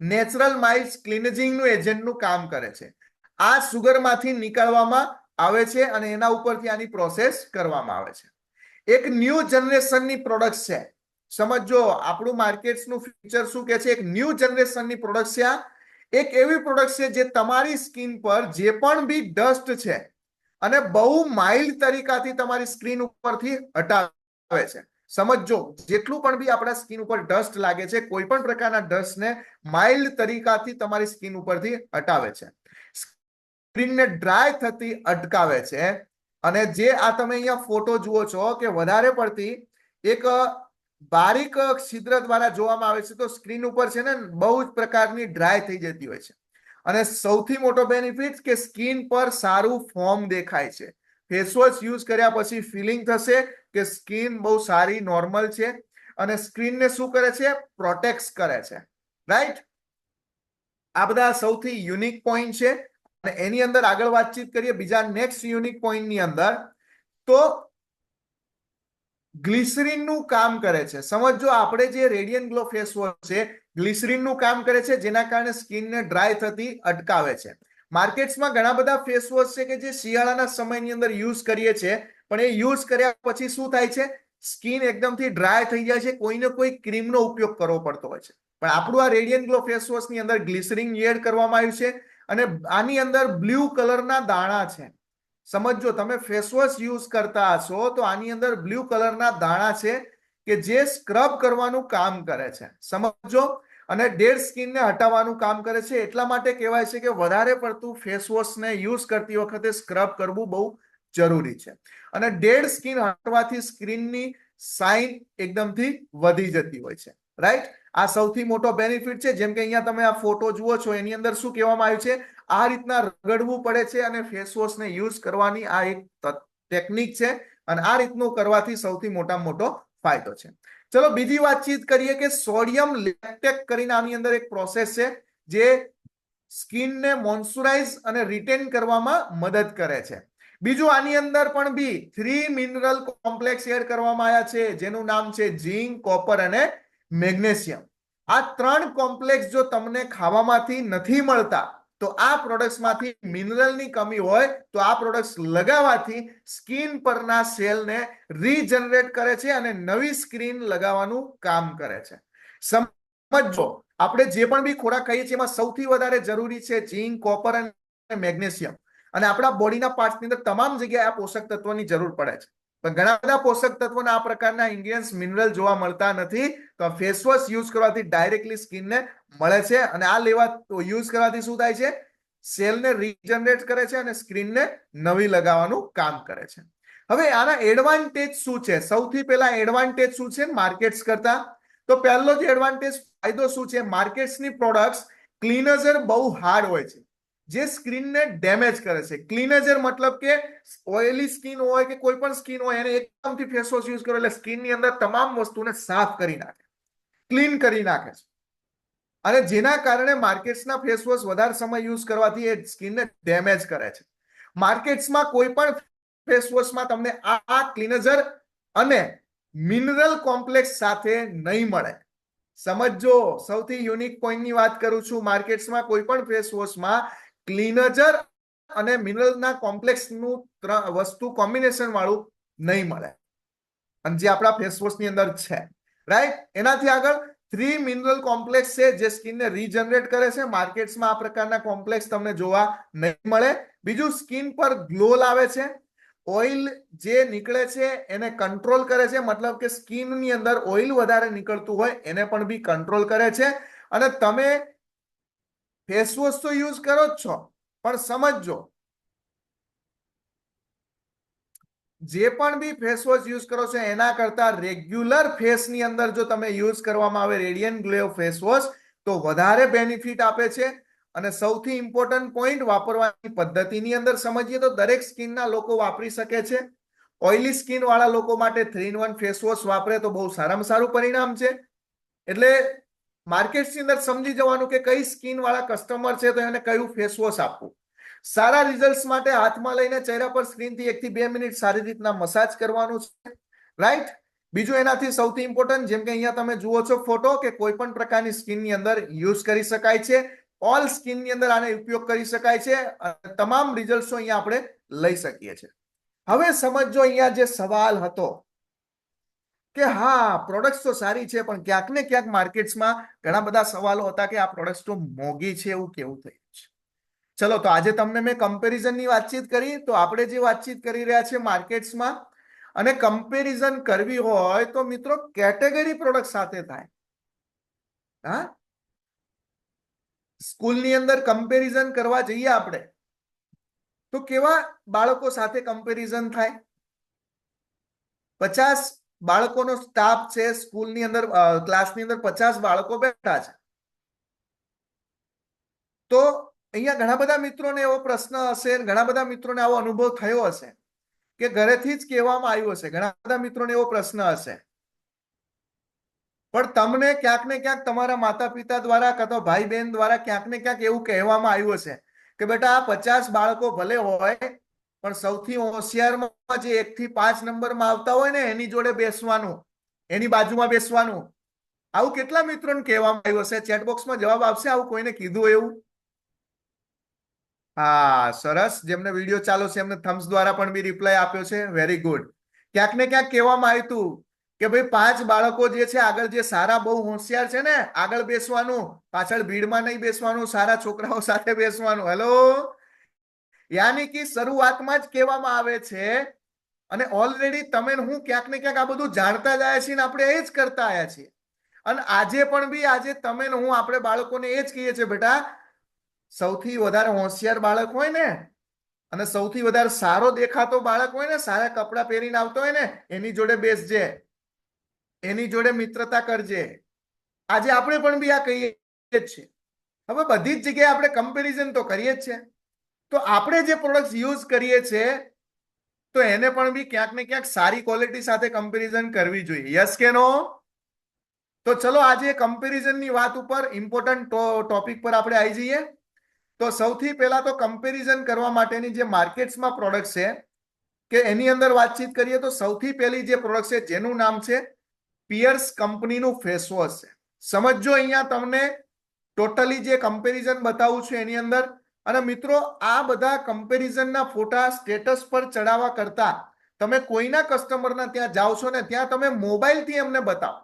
નેચરલ માઇલ્ડ ક્લિનિઝિંગનું એજન્ટનું કામ કરે છે. આ સુગરમાંથી નીકળવામાં આવે છે અને એના ઉપરથી આની પ્રોસેસ કરવામાં આવે છે. એક ન્યૂ જનરેશનની પ્રોડક્ટ છે. સમજો, આપણું માર્કેટનું ફ્યુચર શું કે છે? એક ન્યૂ જનરેશનની પ્રોડક્ટ છે. એક એવી પ્રોડક્ટ છે જે તમારી સ્કિન પર જે પણ બી ડસ્ટ છે અને બહુ માઇલ્ડ તરીકાથી તમારી સ્કિન ઉપરથી હટાવે છે. સમજો, જેટલું પણ બી આપણા સ્કિન ઉપર ડસ્ટ લાગે છે, કોઈ પણ પ્રકારના ડસ્ટને માઇલ્ડ તરીકાથી તમારી સ્કિન ઉપરથી હટાવે છે. સ્કિનને ડ્રાય થતી અટકાવે છે. અને જે આ તમે અહીંયા ફોટો જુઓ છો કે વધારે પડતી એક બારીક છિદ્ર દ્વારા જોવામાં આવે છે, તો સ્ક્રીન ઉપર છે ને બહુ જ પ્રકારની ડ્રાય થઈ જતી હોય છે. અને સૌથી મોટો બેનિફિટ કે સ્કિન પર સારું ફોર્મ દેખાય છે. ફેસ વોશ યુઝ કર્યા પછી ફિલિંગ થશે કે સ્કિન બહુ સારી નોર્મલ છે અને સ્કિનને શું કરે છે? પ્રોટેક્ટ કરે છે, રાઈટ? આ બધા સૌથી યુનિક પોઈન્ટ છે અને એની અંદર આગળ વાતચીત કરીએ બીજા નેક્સ્ટ યુનિક પોઈન્ટની અંદર, તો ગ્લિસરીનનું કામ કરે છે. સમજો, આપણે જે રેડિયન્ટ ગ્લો ફેસ વોશ છે ગ્લિસરીનનું કામ કરે છે, જેના કારણે સ્કિનને ડ્રાય થતી અટકાવે છે. માર્કેટ્સમાં ઘણા બધા ફેસ વોશ છે કે જે શિયાળાના સમયની અંદર યુઝ કરીએ છીએ, પણ એ યુઝ કર્યા પછી શું થાય છે? સ્કિન એકદમથી ડ્રાય થઈ જાય છે, કોઈને કોઈ ક્રીમનો ઉપયોગ કરવો પડતો હોય છે. પણ આપણું આ રેડિયન્ટ ગ્લો ફેસ વોશની અંદર ગ્લિસરીન એડ કરવામાં આવ્યું છે અને આની અંદર બ્લુ કલરના દાણા છે. સમજો, તમે ફેસ વોશ યુઝ કરતા હશો તો આની અંદર બ્લુ કલરના દાણા છે કે જે સ્ક્રબ કરવાનું કામ કરે છે. સમજો, અને ડેડ સ્કિનને હટાવવાનું કામ કરે છે. એટલા માટે કહેવાય છે કે વધારે પડતું ફેસ વોશને યુઝ કરતી વખતે સ્ક્રબ કરવું બહુ જરૂરી છે. અને ડેડ સ્કિન હટવાથી સ્કિનની શાઇન એકદમથી વધી જતી હોય છે, રાઈટ? આ સૌથી મોટો બેનિફિટ છે. જેમ કે અહીંયા તમે આ ફોટો જુઓ છો, એની અંદર શું કહેવામાં આવ્યું છે? આ રીતના રગડવું પડે છે અને ફેસ વોશને યુઝ કરવાની આ એક ટેકનિક છે અને આ રીતનું કરવાથી સૌથી મોટામાં મોટો ફાયદો છે. ચલો બીજી વાતચીત કરીએ કે સોડિયમ લેક્ટેટ કરીને આની અંદર એક પ્રોસેસ છે જે સ્કિનને મોઇશ્ચરાઇઝ અને રિટેન કરવામાં મદદ કરે છે. બીજું, આની અંદર પણ બી 3 મિનરલ કોમ્પ્લેક્સ એડ કરવામાં આવ્યા છે, જેનું નામ છે ઝીંક, કોપર અને મેગ્નેશિયમ. આ 3 કોમ્પ્લેક્સ જો તમને ખાવામાંથી નથી મળતા તો આ પ્રોડક્ટ્સમાંથી મિનરલની કમી હોય તો આ પ્રોડક્ટ્સ લગાવવાથી સ્કિન પરના સેલને રીજનરેટ કરે છે અને નવી સ્કિન લગાવવાનું કામ કરે છે. સમજો, આપણે જે પણ બી ખોરાક ખાઈએ છીએ એમાં સૌથી વધારે જરૂરી છે ઝીંક, કોપર અને મેગ્નેશિયમ. અને આપણા બોડીના પાર્ટ્સની અંદર તમામ જગ્યાએ આ પોષક તત્વોની જરૂર પડે છે. પણ ઘણા બધા પોષક તત્વોના આ પ્રકારના ઇન્ગ્રેડિયન્ટ્સ મિનરલ જોવા મળતા નથી. તો ફેસ વોશ યુઝ કરવાથી ડાયરેક્ટલી સ્કિનને મળે છે અને આ યુઝ કરવાથી શું થાય છે? સેલને રીજનરેટ કરે છે અને સ્કિનને નવી લગાવવાનું કામ કરે છે. હવે આના એડવાન્ટેજ શું છે? સૌથી પહેલા એડવાન્ટેજ શું છે માર્કેટ્સ કરતા? તો પહેલો જ એડવાન્ટેજ ફાયદો શું છે? માર્કેટ્સની પ્રોડક્ટ્સ ક્લીનઝર બહુ હાર્ડ હોય છે, જે સ્કિનને ડેમેજ કરે છે. ક્લીનઝર મતલબ કે ઓઇલી સ્કિન હોય કે કોઈ પણ સ્કિન હોય, એને એકદમથી ફેસ વોશ યુઝ કરો એટલે સ્કિનની અંદર તમામ વસ્તુને સાફ કરી નાખે, ક્લીન કરી નાખે છે. અને જેના કારણે માર્કેટ્સના ફેસ વોશ વધારે સમય યુઝ કરવાથી એ સ્કિનને ડેમેજ કરે છે. માર્કેટ્સમાં કોઈ પણ ફેસ વોશમાં તમને આ ક્લીનઝર અને મિનરલ કોમ્પ્લેક્સ સાથે નહીં મળે. સમજો, સૌથી યુનિક પોઈન્ટની વાત કરું છું. માર્કેટ્સમાં કોઈ પણ ફેસ વોશમાં ક્લીનઝર અને મિનરલના કોમ્પ્લેક્સનું વસ્તુ કોમ્બિનેશન વાળું નહીં મળે, અને જે આપણા ફેસ વોશની અંદર છે, રાઈટ? એનાથી આગળ 3 મિનરલ કોમ્પ્લેક્સ છે જે સ્કિનને રીજનરેટ કરે છે. માર્કેટ્સમાં આ પ્રકારના કોમ્પ્લેક્સ તમને જોવા નહીં મળે. બીજું, સ્કિન પર ગ્લો લાવે છે. ઓઇલ જે નીકળે છે એને કંટ્રોલ કરે છે, મતલબ કે સ્કિનની અંદર ઓઇલ વધારે નીકળતું હોય એને પણ બી કંટ્રોલ કરે છે. અને તમે ફેસ વોશ તો યુઝ કરો જ છો, પણ સમજો, જે પણ બી ફેસ વોશ યુઝ કરો છો એના કરતા રેગ્યુલર ફેસની અંદર જો તમે યુઝ કરવામાં આવે રેડિયન્ટ ગ્લો ફેસ વોશ તો વધારે બેનિફિટ આપે છે. અને સૌથી ઇમ્પોર્ટન્ટ પોઈન્ટ, વાપરવાની પદ્ધતિની અંદર સમજીએ તો દરેક સ્કિનના લોકો વાપરી શકે છે. ઓઇલી સ્કિન વાળા લોકો માટે 3-in-1 ફેસ વોશ વાપરે તો બહુ સારામાં સારું પરિણામ છે. એટલે માર્કેટની અંદર સમજી જવાનું કે કઈ સ્કિન વાળા કસ્ટમર છે તો એને કયું ફેસ વોશ આપવું. સારા રિઝલ્ટ માટે હાથમાં લઈને ચહેરા પર સ્ક્રીનથી 1 થી 2 મિનિટ સારી રીતના મસાજ કરવાનું છે, રાઈટ? બીજું, એનાથી સૌથી ઇમ્પોર્ટન્ટ, જેમ કે અહીંયા તમે જુઓ છો ફોટો, કે કોઈ પણ પ્રકારની સ્કિનની અંદર યુઝ કરી શકાય છે. ઓલ સ્કિનની અંદર આને ઉપયોગ કરી શકાય છે. તમામ રિઝલ્ટ્સ અહીંયા આપણે લઈ શકીએ છીએ. હવે સમજો, અહીંયા જે સવાલ હતો કે હા, પ્રોડક્ટ્સ તો સારી છે પણ ક્યાંક ને ક્યાંક માર્કેટ્સમાં ઘણા બધા સવાલો હતા કે આ પ્રોડક્ટ્સ તો મોંઘી છે, એવું કેવું થયું છે. ચલો, તો આજે તમને મેં કમ્પેરિઝનની વાતચીત કરી. તો આપણે જે વાતચીત કરી રહ્યા છીએ માર્કેટ્સમાં, અને કમ્પેરિઝન કરવી હોય તો મિત્રો કેટેગરી પ્રોડક્ટ સાથે થાય. હા, સ્કૂલની અંદર કમ્પેરિઝન કરવા જઈએ આપણે તો કેવા બાળકો સાથે કમ્પેરિઝન થાય? 50 બાળકોનો સ્ટાફ છે સ્કૂલની અંદર, ક્લાસની અંદર 50 બાળકો બેઠા છે. તો અહીંયા ઘણા બધા મિત્રોને એવો પ્રશ્ન હશે, ઘણા બધા મિત્રોને આવો અનુભવ થયો હશે કે ઘરેથી જ કહેવામાં આવ્યું હશે. ઘણા બધા મિત્રોને એવો પ્રશ્ન હશે, પણ તમને ક્યાંક ને ક્યાંક તમારા માતા પિતા દ્વારા કાં તો ભાઈ બહેન દ્વારા ક્યાંક ને ક્યાંક એવું કહેવામાં આવ્યું હશે કે બેટા આ 50 બાળકો ભલે હોય, પણ સૌથી હોશિયારમાં જે 1 થી 5 નંબરમાં આવતા હોય ને એની જોડે બેસવાનું, એની બાજુમાં બેસવાનું. આવું કેટલા મિત્રોને કહેવામાં આવ્યું હશે? ચેટ બોક્સમાં જવાબ આવશે. આવું કોઈને કીધું એવું? હા, સરસ. જેમને વિડીયો ચાલુ છે એમને થમ્સ દ્વારા પણ બી રિપ્લાય આપ્યો છે. Very good. ક્યાંક ને ક્યાંક કહેવામાં આવ્યું હતું કે ભાઈ 5 બાળકો જે છે આગળ, જે સારા બહુ હોશિયાર છે ને, આગળ બેસવાનું, પાછળ ભીડમાં નહીં બેસવાનું, સારા છોકરાઓ સાથે બેસવાનું. હેલો, યાની કે શરૂઆતમાં જ કહેવામાં આવે છે. અને ઓલરેડી તમે હું ક્યાંક ને ક્યાંક આ બધું જાણતા જ આવ્યા છીએ ને આપણે એ જ કરતા આવ્યા છીએ. અને આજે પણ બી આજે તમે ને હું આપણે બાળકોને એ જ કહીએ છીએ, બેટા સૌથી વધારે હોશિયાર બાળક હોય ને અને સૌથી વધારે સારો દેખાતો બાળક હોય ને, સારા કપડાં પહેરીને આવતો હોય ને, એની જોડે બેસજે, એની જોડે મિત્રતા કરજે. આજે આપણે પણ બી આ કહીએ જ છે. હવે બધી જ જગ્યાએ આપણે કમ્પેરિઝન તો કરીએ જ છે. તો આપણે જે પ્રોડક્ટ યુઝ કરીએ છીએ તો એને પણ બી ક્યાંક ને ક્યાંક સારી ક્વોલિટી સાથે કમ્પેરિઝન કરવી જોઈએ. યસ કે નો? તો ચલો આજે કમ્પેરિઝનની વાત ઉપર ઇમ્પોર્ટન્ટ ટોપિક પર આપણે આવી જઈએ. તો સૌથી પહેલા તો કમ્પેરિઝન કરવા માટેની જે માર્કેટ્સમાં પ્રોડક્ટ છે કે એની અંદર વાતચીત કરીએ તો સૌથી પહેલી જે પ્રોડક્ટ છે જેનું નામ છે પિયર્સ કંપનીનું ફેસ વોશ છે. સમજો અહીંયા તમને ટોટલી જે કમ્પેરિઝન બતાવું છું એની અંદર. અને મિત્રો આ બધા કમ્પેરિઝનના ફોટા સ્ટેટસ પર ચડાવવા કરતા તમે કોઈના કસ્ટમરના ત્યાં જાઓ છો ને ત્યાં તમે મોબાઈલથી એમને બતાવો.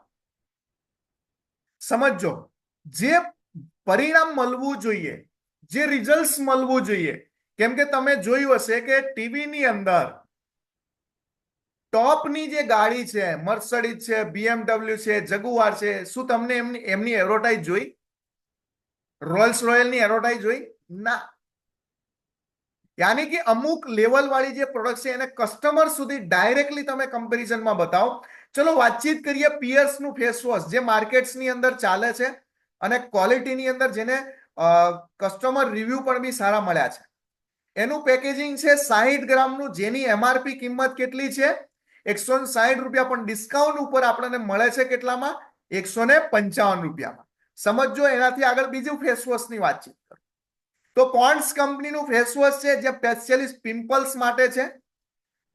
સમજો, જે પરિણામ મળવું જોઈએ, જે રિઝલ્ટ મળવું જોઈએ. કેમ કે તમે જોયું હશે કે ટીવીની અંદર ટોપની જે ગાડી છે, મર્સિડીઝ છે, BMW છે, જગુઆર છે, શું તમને એમની એડવર્ટાઇઝ જોઈ? રોયલ્સ રોયલની એડવર્ટાઇઝ જોઈ? ના. યાની કે અમુક લેવલ વાળી જે પ્રોડક્ટ છે એને કસ્ટમર સુધી ડાયરેક્ટલી તમે કમ્પેરિઝનમાં બતાવો. ચલો વાતચીત કરીએ પિયર્સનું ફેસ વોશ જે માર્કેટ્સની અંદર ચાલે છે અને ક્વોલિટીની અંદર જેને કસ્ટમર રિવ્યુ પણ બી સારા મળ્યા છે. એનું પેકેજિંગ છે 60 ગ્રામનું, જેની MRP કિંમત કેટલી છે? 160 રૂપિયા, પણ ડિસ્કાઉન્ટ ઉપર આપણને મળે છે કેટલામાં? 155 રૂપિયામાં. સમજો, એનાથી આગળ બીજું ફેસ વોશની વાતચીત કરો તો પોન્ડ્સ કંપનીનું ફેસ વોશ છે જે સ્પેશિયલી પિમ્પલ્સ માટે છે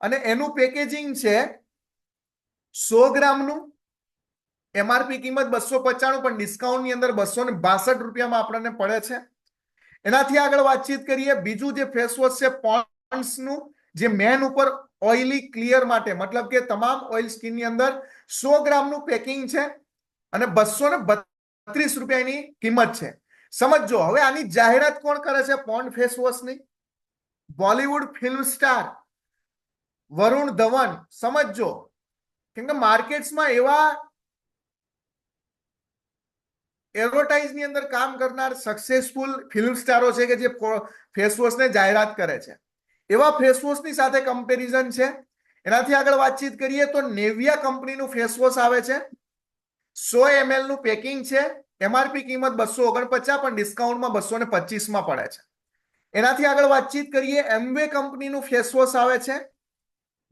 અને એનું પેકેજિંગ છે 100 ગ્રામનું. MRP કિંમત 295, પણ ડિસ્કાઉન્ટની અંદર 262 રૂપિયામાં આપણને પડે છે. એનાથી આગળ વાતચીત કરીએ બીજું જે ફેસ વોશ છે પોન્ડ્સનું, જે મેન ઉપર ઓઇલી ક્લિયર માટે, મતલબ કે તમામ ઓઇલ સ્કિનની અંદર 100 ગ્રામનું પેકિંગ છે અને 232 રૂપિયાની કિંમત છે. સમજો, હવે આની જાહેરાત કોણ કરે છે પોન્ડ ફેસ વોશની? Bollywood film star Varun Dhawan. સમજો, કેમ કે માર્કેટ્સમાં એવા એડવર્ટાઇઝની અંદર કામ કરનાર સક્સેસફુલ ફિલ્મ સ્ટારો છે કે જે ફેસ વોશને જાહેરાત કરે છે. એવા ફેસ વોશની સાથે કમ્પેરિઝન છે. એનાથી આગળ વાતચીત કરીએ તો નેવિયા કંપનીનું ફેસ વોશ આવે છે. 100 ml નું પેકિંગ છે. MRP કિંમત 249, પણ ડિસ્કાઉન્ટમાં 225માં પડે છે. એનાથી આગળ વાતચીત કરીએ એમવે કંપનીનું ફેસ વોશ આવે છે.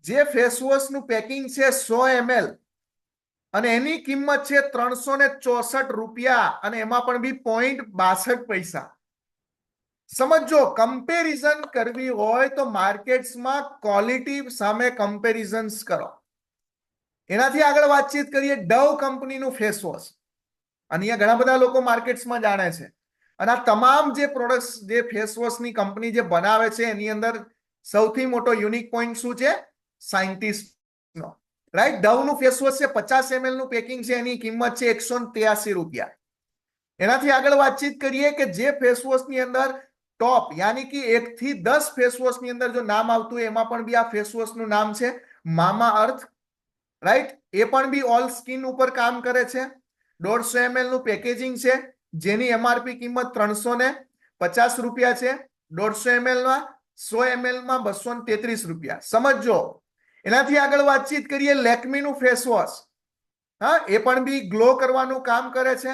જે ફેસ વોશનું પેકિંગ છે 100 ml અને એની કિંમત છે 364 રૂપિયા અને એમાં પણ બી 0.62 પૈસા. સમજો, કમ્પેરિઝન કરવી હોય તો માર્કેટ્સમાં ક્વોલિટી સામે કમ્પેરિઝન્સ કરો. એનાથી આગળ વાતચીત કરીએ ડવ કંપનીનું ફેસ વોશ. અહીંયા ઘણા બધા લોકો માર્કેટ્સમાં જાણે છે અને આ તમામ જે પ્રોડક્ટ્સ, જે ફેસ વોશની કંપની જે બનાવે છે એની અંદર સૌથી મોટો યુનિક પોઈન્ટ શું છે? સાયન્ટિસ્ટનો. રાઈટ? ડવનું ફેસ વોશ છે, 50 ml નું પેકિંગ છે, એની કિંમત છે 183 રૂપિયા. એનાથી આગળ વાતચીત કરીએ કે જે ફેસ વોશની અંદર ટોપ, યાની કે 1 થી 10 ફેસ વોશની અંદર જો નામ આવતું હોય એમાં પણ બી આ ફેસ વોશનું નામ છે મામા અર્થ. રાઈટ? એ પણ બી ઓલ સ્કિન ઉપર કામ કરે છે. 150 ml નું પેકેજિંગ છે જેની MRP કિંમત 350 રૂપિયા છે. 150 ml માં, 100 ml માં 233 રૂપિયા. સમજો. એનાથી આગળ વાતચીત કરીએ લેક્મીનું ફેસ વોશ. હા, એ પણ બી ગ્લો કરવાનું કામ કરે છે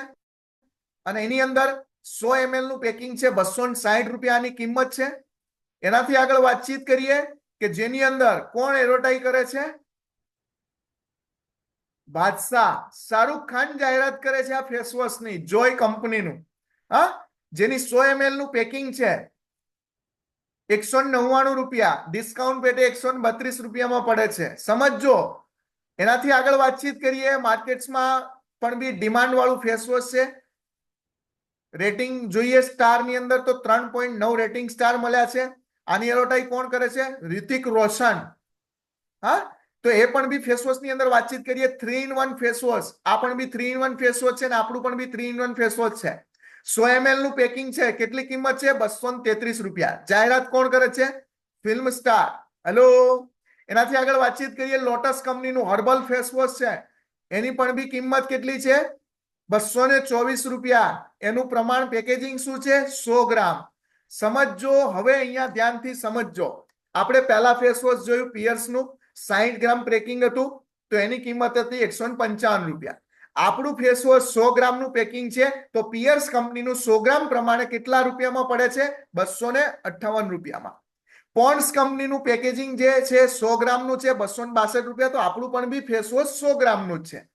અને એની અંદર 100 ml નું પેકિંગ છે, 260 રૂપિયાની કિંમત છે. એનાથી આગળ વાતચીત કરીએ કે જેની અંદર કોણ એડવર્ટાઇઝ કરે છે? બાદશાહ શાહરુખ ખાન જાહેરાત કરે છે આ ફેસ વોશની, જોય કંપનીનું, હા, જેની 100 ml નું પેકિંગ છે, 199 રૂપિયા, ડિસ્કાઉન્ટ પેટે 132 રૂપિયામાં પડે છે. સમજો. એનાથી આગળ વાતચીત કરીએ. માર્કેટ્સમાં પણ બી ડિમાન્ડ વાળું ફેસ વોશ છે. રેટિંગ જોઈએ સ્ટાર ની અંદર તો 3.9 રેટિંગ સ્ટાર મળ્યા છે. આની એડવર્ટાઇઝ કોણ કરે છે? ઋતિક રોશન. હા, તો એ પણ બી ફેસ વોશ ની અંદર વાતચીત કરીએ. 3 in 1 ફેસ વોશ, આ પણ બી 3 in 1 ફેસ વોશ છે ને આપણું પણ બી 3 in 1 ફેસ વોશ છે. 100 ml નું પેકિંગ છે. કેટલી કિંમત છે? 233 રૂપિયા. જાહેરાત કોણ કરે છે? Film star. હેલો. એનાથી આગળ વાતચીત કરીએ. લોટસ કંપનીનું હર્બલ ફેસ વોશ છે, એની પણ બી કિંમત કેટલી છે? 224 રૂપિયા. એનું પ્રમાણ પેકેજિંગ શું છે? 100 ગ્રામ. સમજો. હવે અહીંયા ધ્યાનથી સમજો. આપણે પહેલા ફેસ વોશ જોયું પિયર્સનું, 60 ગ્રામ પેકિંગ હતું, તો એની કિંમત હતી 155 રૂપિયા. આપણું ફેસ વોશ 100 ગ્રામનું પેકિંગ છે, તો પિયર્સ કંપનીનું 100 ગ્રામ પ્રમાણે કેટલા રૂપિયામાં પડે છે? 258 રૂપિયામાં. પોન્ડ્સ કંપનીનું પેકેજિંગ જે છે 100 ગ્રામનું છે, 262 રૂપિયા. તો આપણું પણ બી ફેસ વોશ 100 ગ્રામનું જ છે.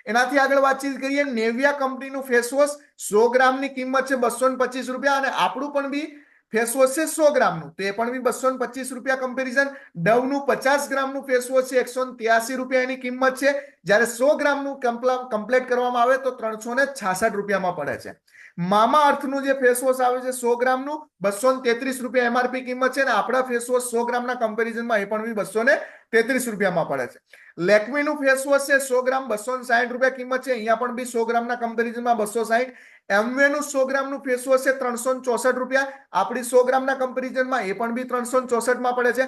એનાથી આગળ વાતચીત કરીએ. નેવિયા કંપનીનું ફેસ વોશ 100 ગ્રામની કિંમત છે 225 રૂપિયા, અને આપણું પણ બી ફેસ વોશ છે 100 ગ્રામનું, તો એ પણ બી 225 રૂપિયા કમ્પેરિઝન. ડવનું 50 ગ્રામનું ફેસ વોશ છે 183 રૂપિયા એની કિંમત છે, જ્યારે 100 ગ્રામનું કમ્પ્લીટ કરવામાં આવે તો 366 રૂપિયામાં પડે છે. મામા અર્થનું જે ફેસ વોશ આવે છે 100 ગ્રામનું, 233 રૂપિયા એમઆરપી કિંમત છે, ને આપણા ફેસ વોશ 100 ગ્રામના કમ્પેરિઝનમાં એ પણ બી 233 રૂપિયામાં પડે છે. લેક્મીનું ફેસ વોશ છે 100 ગ્રામ 260 રૂપિયા કિંમત છે, અહીંયા પણ બી 100 ગ્રામના કમ્પેરિઝનમાં 260. એમવેનું 100 ગ્રામનું ફેસ વોશ છે 364 રૂપિયા, આપણી 100 ગ્રામના કમ્પેરિઝનમાં એ પણ બી 364 માં પડે છે.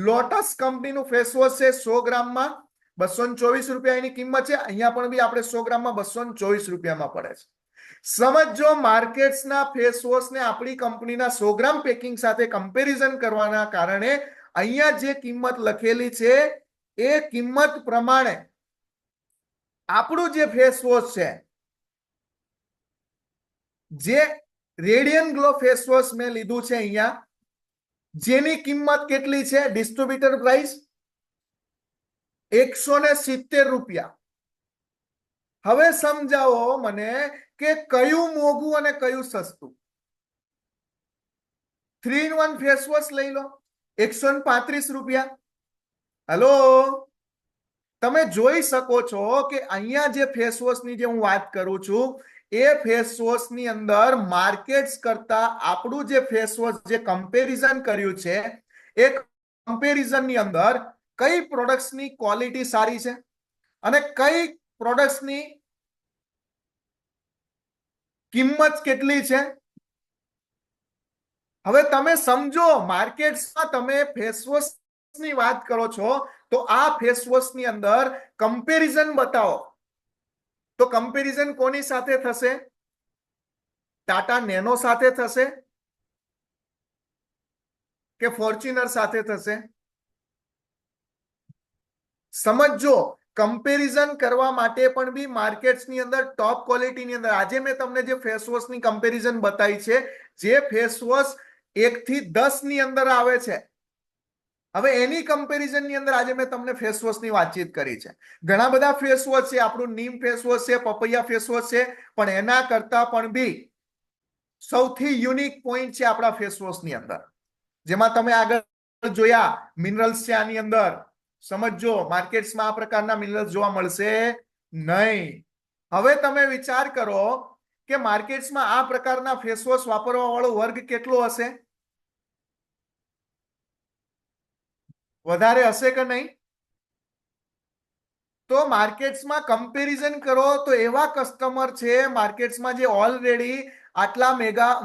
લોટસ કંપનીનું ફેસ વોશ છે 100 ગ્રામમાં 224 રૂપિયા એની કિંમત છે, અહીંયા પણ બી આપણે 100 ગ્રામમાં 224 રૂપિયામાં પડે છે. સમજો. માર્કેટ્સના ફેસ વોશને આપણી કંપનીના 100 ગ્રામ પેકિંગ સાથે કમ્પેરિઝન કરવાના કારણે અહીંયા જે કિંમત લખેલી છે એ કિંમત પ્રમાણે આપણું જે ફેસ વોશ છે, જે રેડિયન ગ્લો ફેસ વોશ મેં લીધું છે અહીંયા, જેની કિંમત કેટલી છે? ડિસ્ટ્રીબ્યુટર પ્રાઇસ 170 રૂપિયા. હવે સમજાવો મને કે કયું મોંઘું અને કયું સસ્તું? 3 in 1 ફેસ વોશ લઈ લો 135 રૂપિયા. હેલો. તમે જોઈ શકો છો કે અહીંયા જે ફેસ વોશની જે હું વાત કરું છું, એ ફેસ વોશની અંદર માર્કેટ્સ કરતા આપણું જે ફેસ વોશ જે કમ્પેરિઝન કર્યું છે, એ કમ્પેરિઝનની અંદર કઈ પ્રોડક્ટ્સની ક્વોલિટી સારી છે અને કઈ પ્રોડક્ટ્સની કિંમત કેટલી છે. હવે તમે સમજો. માર્કેટ્સમાં તમે ફેસ વોશની વાત કરો છો, તો આ ફેસ વોશની અંદર કમ્પેરિઝન બતાવો. તો કમ્પેરિઝન કોની સાથે થશે? ટાટા નેનો સાથે થશે કે ફોર્ચ્યુનર સાથે થશે? સમજો. કમ્પેરિઝન કરવા માટે પણ બી માર્કેટ્સની અંદર ટોપ ક્વોલિટીની અંદર આજે મેં તમને જે ફેસ વોશની કમ્પેરિઝન બતાવી છે, જે ફેસ વોશ 1 થી 10 ની અંદર આવે છે, હવે એની કમ્પેરિઝનની અંદર આજે મેં તમને ફેસ વોશની વાતચીત કરી છે. ઘણા બધા ફેસ વોશ છે. આપણું નીમ ફેસ વોશ છે, પપૈયા ફેસ વોશ છે, પણ એના કરતા પણ બી સૌથી યુનિક પોઈન્ટ છે આપણા ફેસ વોશની અંદર, જેમાં તમે આગળ જોયા મિનરલ્સ છે આની અંદર. સમજો. માર્કેટ્સમાં આ પ્રકારના મિનરલ્સ જોવા મળશે નહીં. હવે તમે વિચાર કરો કે માર્કેટ્સમાં આ પ્રકારના ફેસ વોશ વાપરવા વાળો વર્ગ કેટલો હશે? વધારે હશે કે નહીં? તો માર્કેટ્સમાં કમ્પેરિઝન કરો તો એવા કસ્ટમર છે માર્કેટ્સમાં જે ઓલરેડી આટલા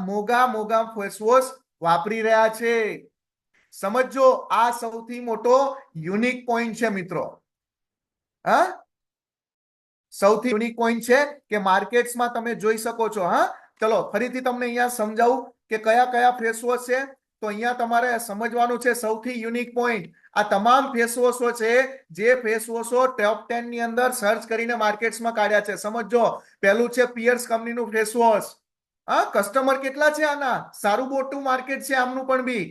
મોંઘા ફેસ વોશ વાપરી રહ્યા છે. સમજો. આ સૌથી મોટો યુનિક પોઈન્ટ છે મિત્રો. હા, સૌથી યુનિક પોઈન્ટ છે કે માર્કેટ્સમાં તમે જોઈ શકો છો. હા, ચલો ફરીથી તમને અહીંયા સમજાવું કે કયા કયા ફેસ વોશ છે. તો અહીંયા તમારે સમજવાનું છે સૌથી યુનિક પોઈન્ટ. આ તમામ ફેસ વોશો છે, જે ફેસ વોશો ટોપ 10 ની અંદર સર્ચ કરીને માર્કેટ્સમાં કાઢ્યા છે. સમજો. પહેલું છે પિયર્સ કંપનીનું ફેસ વોશ. હા, કસ્ટમર કેટલા છે આના? સારું મોટું માર્કેટ છે આમનું પણ બી.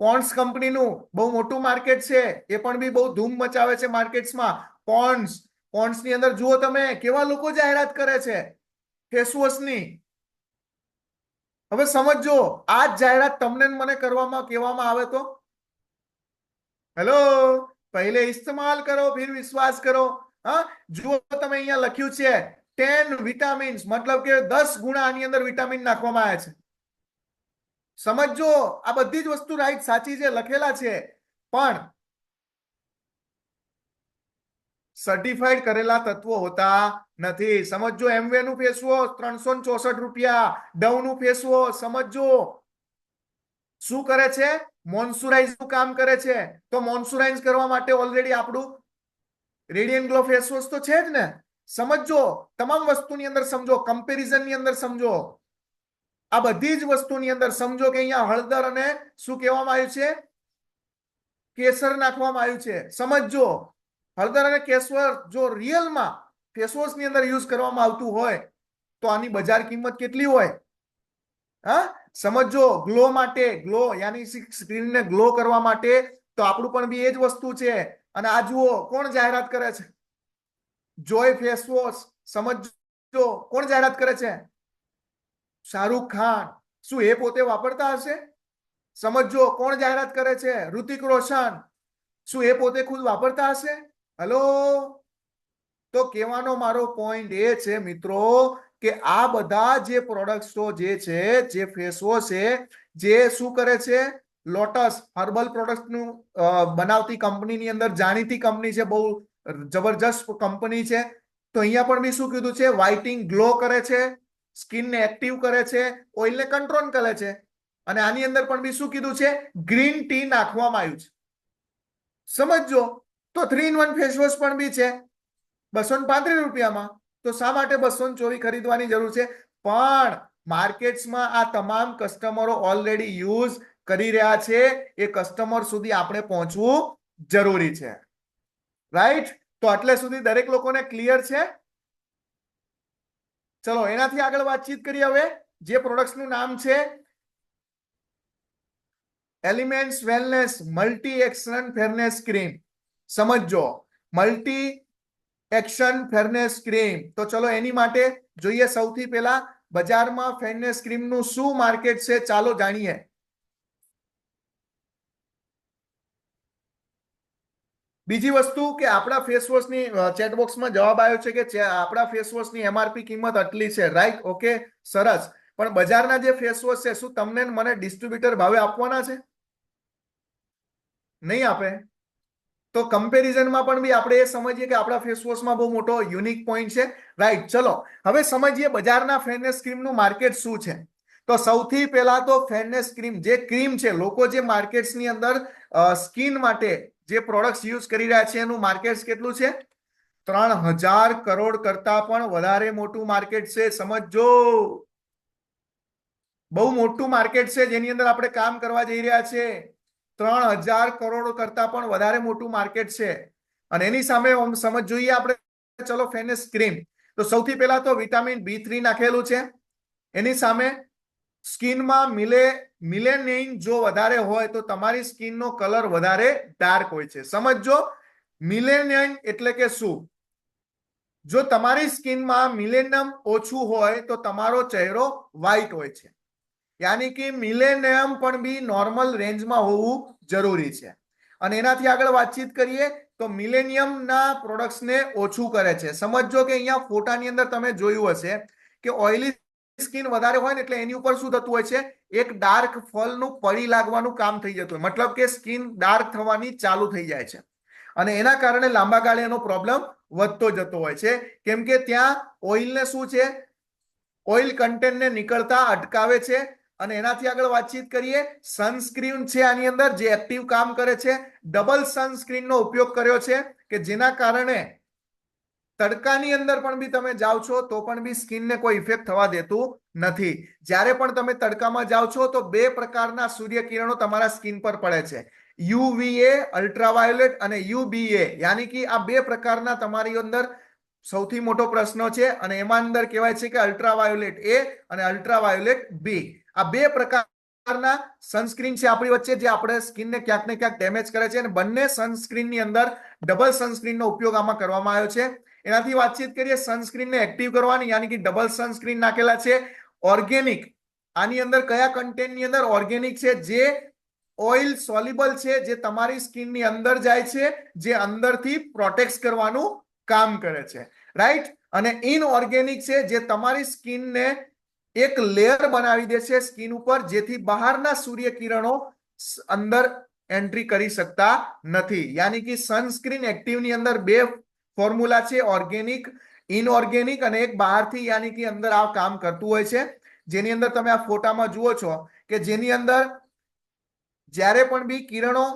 પોન્ડ્સ કંપનીનું બહુ મોટું માર્કેટ છે, એ પણ બી બહુ ધૂમ મચાવે છે માર્કેટ્સમાં. પોન્ડ્સ ની અંદર જુઓ તમે કેવા લોકો જાહેરાત કરે છે ફેસવોશની. હવે સમજો આ જ જાહેરાત તમને મને કહેવામાં આવે તો હેલો, પહેલે ઇસ્તેમાલ કરો ફિર વિશ્વાસ કરો. હા, જુઓ તમે અહીંયા લખ્યું છે 10 વિટામિન્સ, મતલબ કે 10 ગુણા આની અંદર વિટામિન નાખવામાં આવ્યા છે. સમજો આ બધી જ વસ્તુ રાઈટ સાચી છે, લખેલા છે, પણ સર્ટિફાઈડ કરેલા તત્વો હોતા નથી. સમજો એમવે નું ફેસ વોશ 364 રૂપિયા, ડવ નું ફેસ વોશ સમજો શું કરે છે, મોન્સ્યુરાઇઝ નું કામ કરે છે. તો મોન્સ્યુરાઇઝ કરવા માટે ઓલરેડી આપણું રેડિયન્ટ ગ્લો ફેસ વોશ તો છે જ ને. સમજો તમામ વસ્તુની અંદર સમજો, કમ્પેરિઝન ની અંદર સમજો, આ બધી જ વસ્તુની અંદર સમજો કે અહીંયા હળદર અને શું કહેવામાં આવ્યું છે, કેસર નાખવામાં આવ્યું છે. સમજો હળદર અને કેસર જો રિયલમાં ફેસવોશ ની અંદર યુઝ કરવામાં આવતું હોય તો આની બજાર કિંમત કેટલી હોય? હા, સમજો ગ્લો માટે, ગ્લો યાની સ્કિનને ગ્લો કરવા માટે તો આપણું પણ બી એ જ વસ્તુ છે. અને આ જુઓ કોણ જાહેરાત કરે છે, જોય ફેસ વોશ. સમજો કોણ જાહેરાત કરે છે, શાહરૂખ ખાન. શું એ પોતે વાપરતા હશે? સમજો કોણ જાહેરાત કરે છે, ઋતિક રોશન. શું એ પોતે ખુદ વાપરતા હશે? હેલો, તો કહેવાનો મારો પોઈન્ટ એ છે મિત્રો કે આ બધા જે પ્રોડક્ટ્સો જે છે, જે ફેસ વોશ છે, જે શું કરે છે, લોટસ હર્બલ પ્રોડક્ટનું બનાવતી કંપનીની અંદર જાણીતી કંપની છે, બહુ જબરજસ્ત કંપની છે. તો અહીંયા પણ બી શું કીધું છે, વ્હાઇટિંગ ગ્લો કરે છે, સ્કિનને એક્ટિવ કરે છે, ઓઇલને કંટ્રોલ કરે છે. અને આની અંદર પણ બી શું કીધું છે, ગ્રીન ટી નાખવામાં આવ્યું છે. સમજો તો 3 in 1 ફેસ વોશ પણ બી છે 235 રૂપિયામાં. તો શા માટે 224 ખરીદવાની જરૂર છે? પણ માર્કેટ્સમાં આ તમામ કસ્ટમરો ઓલરેડી યુઝ કરી રહ્યા છે, એ કસ્ટમર સુધી આપણે પહોંચવું જરૂરી છે. રાઈટ? તો એટલે સુધી દરેક લોકોને ક્લિયર છે? ચલો એનાથી આગળ વાતચીત કરીએ. હવે જે પ્રોડક્ટ્સનું નામ છે elements wellness multi action fairness cream. સમજો મલ્ટી એક્શન ફેરનેસ ક્રીમ. તો ચલો એની માટે જોઈએ સૌથી પહેલા બજારમાં ફેરનેસ ક્રીમ નું શું માર્કેટ છે, ચાલો જાણીએ. બીજી વસ્તુ કે આપણા ફેસ વોશની ચેટબોક્સમાં જવાબ આવ્યો છે કે આપણા ફેસ વોશની એમઆરપી કિંમત આટલી છે. રાઈટ? ઓકે, સરસ. પણ બજારના જે ફેસ વોશ છે શું તમને મને ડિસ્ટ્રીબ્યુટર ભાવે આપવાના છે? નહીં આપે. તો કમ્પેરિઝનમાં પણ બી આપણે એ સમજીએ કે આપણા ફેસ વોશમાં બહુ મોટો યુનિક પોઈન્ટ છે. રાઈટ? ચલો હવે સમજીએ બજારના ફેરનેસ ક્રીમનું માર્કેટ શું છે. તો સૌથી પહેલા તો ફેરનેસ ક્રીમ જે ક્રીમ છે, લોકો જે માર્કેટ્સની અંદર સ્કિન માટે જે પ્રોડક્ટ્સ યુઝ કરી રહ્યા છે એનું માર્કેટ કેટલું છે? 3000 કરોડ કરતા પણ વધારે મોટું માર્કેટ છે. સમજો બહુ મોટું માર્કેટ છે જેની અંદર આપણે કામ કરવા જઈ રહ્યા છે. 3000 કરોડ કરતા પણ વધારે મોટું માર્કેટ છે. અને એની સામે સમજ જોઈએ આપણે. ચલો ફેરનેસ ક્રીમ તો સૌથી પહેલા તો વિટામિન B3 નાખેલું છે. એની સામે સ્કિનમાં મિલેનિન જો વધારે હોય તો તમારી સ્કિનનો કલર વધારે ડાર્ક હોય છે. સમજો મિલેનિન એટલે કે શું? જો તમારી સ્કિનમાં મિલેનિયમ ઓછું હોય તો તમારો ચહેરો વ્હાઇટ હોય છે. યાની કે મિલેનિયમ પણ બી નોર્મલ રેન્જમાં હોવું જરૂરી છે. અને એનાથી આગળ વાતચીત કરીએ તો મિલેનિયમના પ્રોડક્ટ્સને ઓછું કરે છે. સમજો કે અહીંયા ફોટાની અંદર તમે જોયું હશે કે ઓઇલી સ્કિન વધારે હોય ને એટલે એની ઉપર શું થતું હોય છે, એક ડાર્ક ફળનું પડી લાગવાનું કામ થઈ જતું હોય. મતલબ કે સ્કિન ડાર્ક થવાની ચાલુ થઈ જાય છે. અને એના કારણે લાંબા ગાળે એનો પ્રોબ્લેમ વધતો જતો હોય છે. કેમ કે ત્યાં ઓઇલને શું છે, ઓઇલ કન્ટેન્ટને નીકળતા અટકાવે છે. અને એનાથી આગળ વાતચીત કરીએ સનસ્ક્રીન છે આની અંદર જે એક્ટિવ કામ કરે છે. ડબલ સનસ્ક્રીનનો ઉપયોગ કર્યો છે કે જેના કારણે તડકાની અંદર પણ બી તમે જાઓ છો તો પણ બી સ્કિનને કોઈ ઇફેક્ટ થવા દેતું નથી. જ્યારે પણ તમે તડકામાં જાઓ છો તો 2 પ્રકારના સૂર્યકિરણો તમારા સ્કિન પર પડે છે, યુવીએ અલ્ટ્રાવાયોલેટ અને યુબીએ. યાની કે આ 2 પ્રકારના તમારી અંદર સૌથી મોટો પ્રશ્ન છે. અને એમાં અંદર કહેવાય છે કે અલ્ટ્રાવાયોલેટ એ અને અલ્ટ્રાવાયોલેટ બી. આ 2 પ્રકાર પ્રકારના સનસ્ક્રીન છે આપણી વચ્ચે જે આપણે સ્કિનને ક્યાંક ને ક્યાંક ડેમેજ કરે છે અને બંને સનસ્ક્રીનની અંદર ડબલ સનસ્ક્રીનનો ઉપયોગ આમાં કરવામાં આવ્યો છે. એનાથી વાતચીત કરીએ સનસ્ક્રીનને એક્ટિવ કરવાની, યાની કે ડબલ સનસ્ક્રીન નાખેલા છે. ઓર્ગેનિક, આની અંદર કયા કન્ટેન્ટની અંદર ઓર્ગેનિક છે, જે ઓઇલ સોલ્યુબલ છે, જે તમારી સ્કિનની અંદર જાય છે, જે અંદરથી પ્રોટેક્ટ કરવાનું કામ કરે છે, રાઈટ. અને ઇનઓર્ગેનિક છે, જે તમારી સ્કિનને એક લેયર બનાવી દે છે સ્કિન ઉપર, જેથી બહારના સૂર્ય કિરણો અંદર એન્ટ્રી કરી શકતા નથી. યાની કે સનસ્ક્રીન એક્ટિવની અંદર બે ફોર્મ્યુલા છે, ઓર્ગેનિક, ઇનઓર્ગેનિક, અને એક બહારથી યાની કે અંદર આ કામ કરતું હોય છે. જેની અંદર તમે આ ફોટામાં જુઓ છો કે જેની અંદર જ્યારે પણ બી કિરણો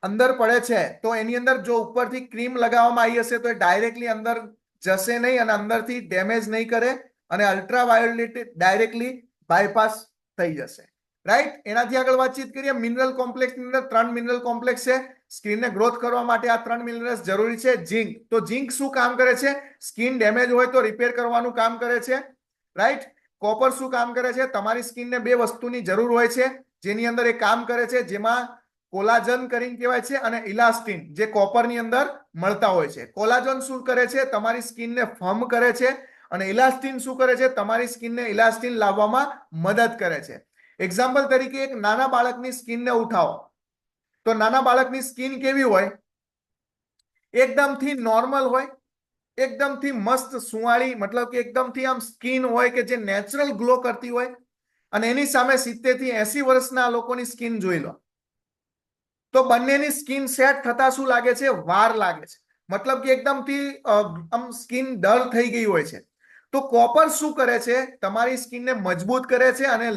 અંદર પડે છે તો એની અંદર જો ઉપરથી ક્રીમ લગાવવામાં આવી હશે તો એ ડાયરેક્ટલી અંદર જશે નહીં અને અંદરથી ડેમેજ નહીં કરે અને અલ્ટ્રાવાયોલેટ ડાયરેક્ટલી બાયપાસ થઈ જશે, રાઈટ. એનાથી આગળ વાતચીત કરીએ મિનરલ કોમ્પ્લેક્સની અંદર 3 મિનરલ કોમ્પ્લેક્સ છે. સ્કિનને ગ્રોથ કરવા માટે આ 3 મિનરલ્સ જરૂરી છે. ઝિંક, તો ઝિંક શું કામ કરે છે? સ્કિન ડેમેજ હોય તો રિપેર કરવાનું કામ કરે છે, રાઈટ. કોપર શું કામ કરે છે? તમારી સ્કિનને બે વસ્તુની જરૂર હોય છે જેની અંદર એ કામ કરે છે, જેમાં કોલાજન કરીને કહેવાય છે અને ઇલાસ્ટિન, જે કોપરની અંદર મળતા હોય છે. કોલાજન શું કરે છે? તમારી સ્કિનને ફર્મ કરે છે, અને ઇલાસ્ટિન શું કરે છે? તમારી સ્કિનને ઇલાસ્ટિન લાવવામાં મદદ કરે છે. એક્ઝામ્પલ તરીકે એક નાના બાળકની સ્કિનને ઉઠાવો તો નાના બાળકની સ્કિન કેવી હોય? એકદમથી નોર્મલ હોય, એકદમથી મસ્ત સુંવાળી, મતલબ કે એકદમથી આમ સ્કિન હોય કે જે નેચરલ ગ્લો કરતી હોય. અને એની સામે 70 થી 80 વર્ષના લોકોની સ્કિન જોઈ લો તો બંનેની સ્કિન સેટ થતા શું લાગે છે? વાર લાગે છે. મતલબ કે એકદમથી આમ સ્કિન ડલ થઈ ગઈ હોય છે. તો કોપર શું કરે છે? તમારી સ્કિનને મજબૂત કરે છે અને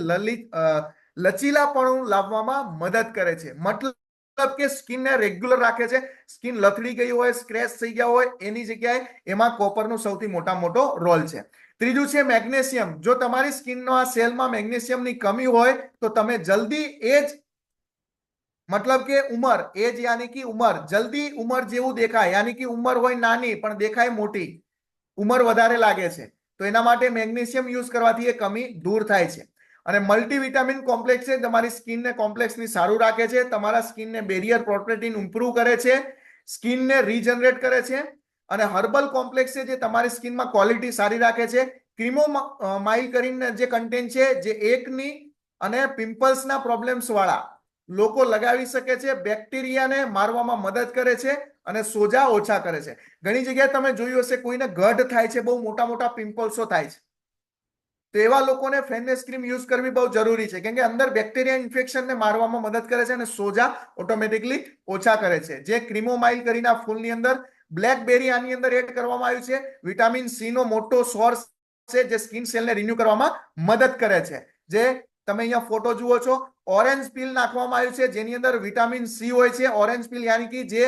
લચીલાપણું લાવવામાં મદદ કરે છે. મતલબ કે સ્કિનને રેગ્યુલર રાખે છે. સ્કિન લથડી ગઈ હોય, સ્ક્રેચ થઈ ગયા હોય, એની જગ્યાએ એમાં કોપરનો સૌથી મોટો રોલ છે. ત્રીજું છે મેગ્નેશિયમ. જો તમારી સ્કિનનો આ સેલમાં મેગ્નેશિયમની કમી હોય તો તમે જલ્દી એજ, મતલબ કે ઉંમર, એજ યાની કે ઉંમર, જલ્દી ઉંમર જેવું દેખાય, યાની કે ઉંમર હોય નાની પણ દેખાય મોટી, ઉંમર વધારે લાગે છે. તો એના માટે મેગ્નેશિયમ યુઝ કરવાથી એ કમી દૂર થાય છે. અને મલ્ટીવિટામિન કોમ્પ્લેક્સ છે, તમારી સ્કિનને કોમ્પ્લેક્સની સારું રાખે છે, તમારા સ્કિનને બેરિયર પ્રોટેક્ટિન ઇમ્પ્રૂવ કરે છે, સ્કિનને રીજનરેટ કરે છે. અને હર્બલ કોમ્પ્લેક્સ છે, જે તમારી સ્કિનમાં ક્વોલિટી સારી રાખે છે. ક્રીમોમાઇલ કરીને જે કન્ટેન્ટ છે, જે એકની અને પિમ્પલ્સના પ્રોબ્લેમ્સ વાળા લોકો લગાવી શકે છે, બેક્ટેરિયાને મારવામાં મદદ કરે છે અને સોજા ઓછા કરે છે. ઘણી જગ્યાએ તમે જોયું હશે કોઈને ગઢ થાય છે, બહુ મોટા મોટા પિમ્પલ્સો થાય છે, તો એવા લોકોને ફેરનેસ ક્રીમ યુઝ કરવી બહુ જરૂરી છે, કેમ કે અંદર બેક્ટેરિયા ઇન્ફેક્શનને મારવામાં મદદ કરે છે અને સોજા ઓટોમેટિકલી ઓછા કરે છે. જે ક્રીમોમાઇલ કરીને ફૂલની અંદર બ્લેકબેરી આની અંદર એડ કરવામાં આવ્યું છે. વિટામિન સી નો મોટો સોર્સ છે, જે સ્કિન સેલને રિન્યુ કરવામાં મદદ કરે છે. જે તમે અહીંયા ફોટો જુઓ છો, ઓરેન્જ પીલ નાખવામાં આવ્યું છે, જેની અંદર વિટામિન સી હોય છે. ઓરેન્જ પીલ યાની કે જે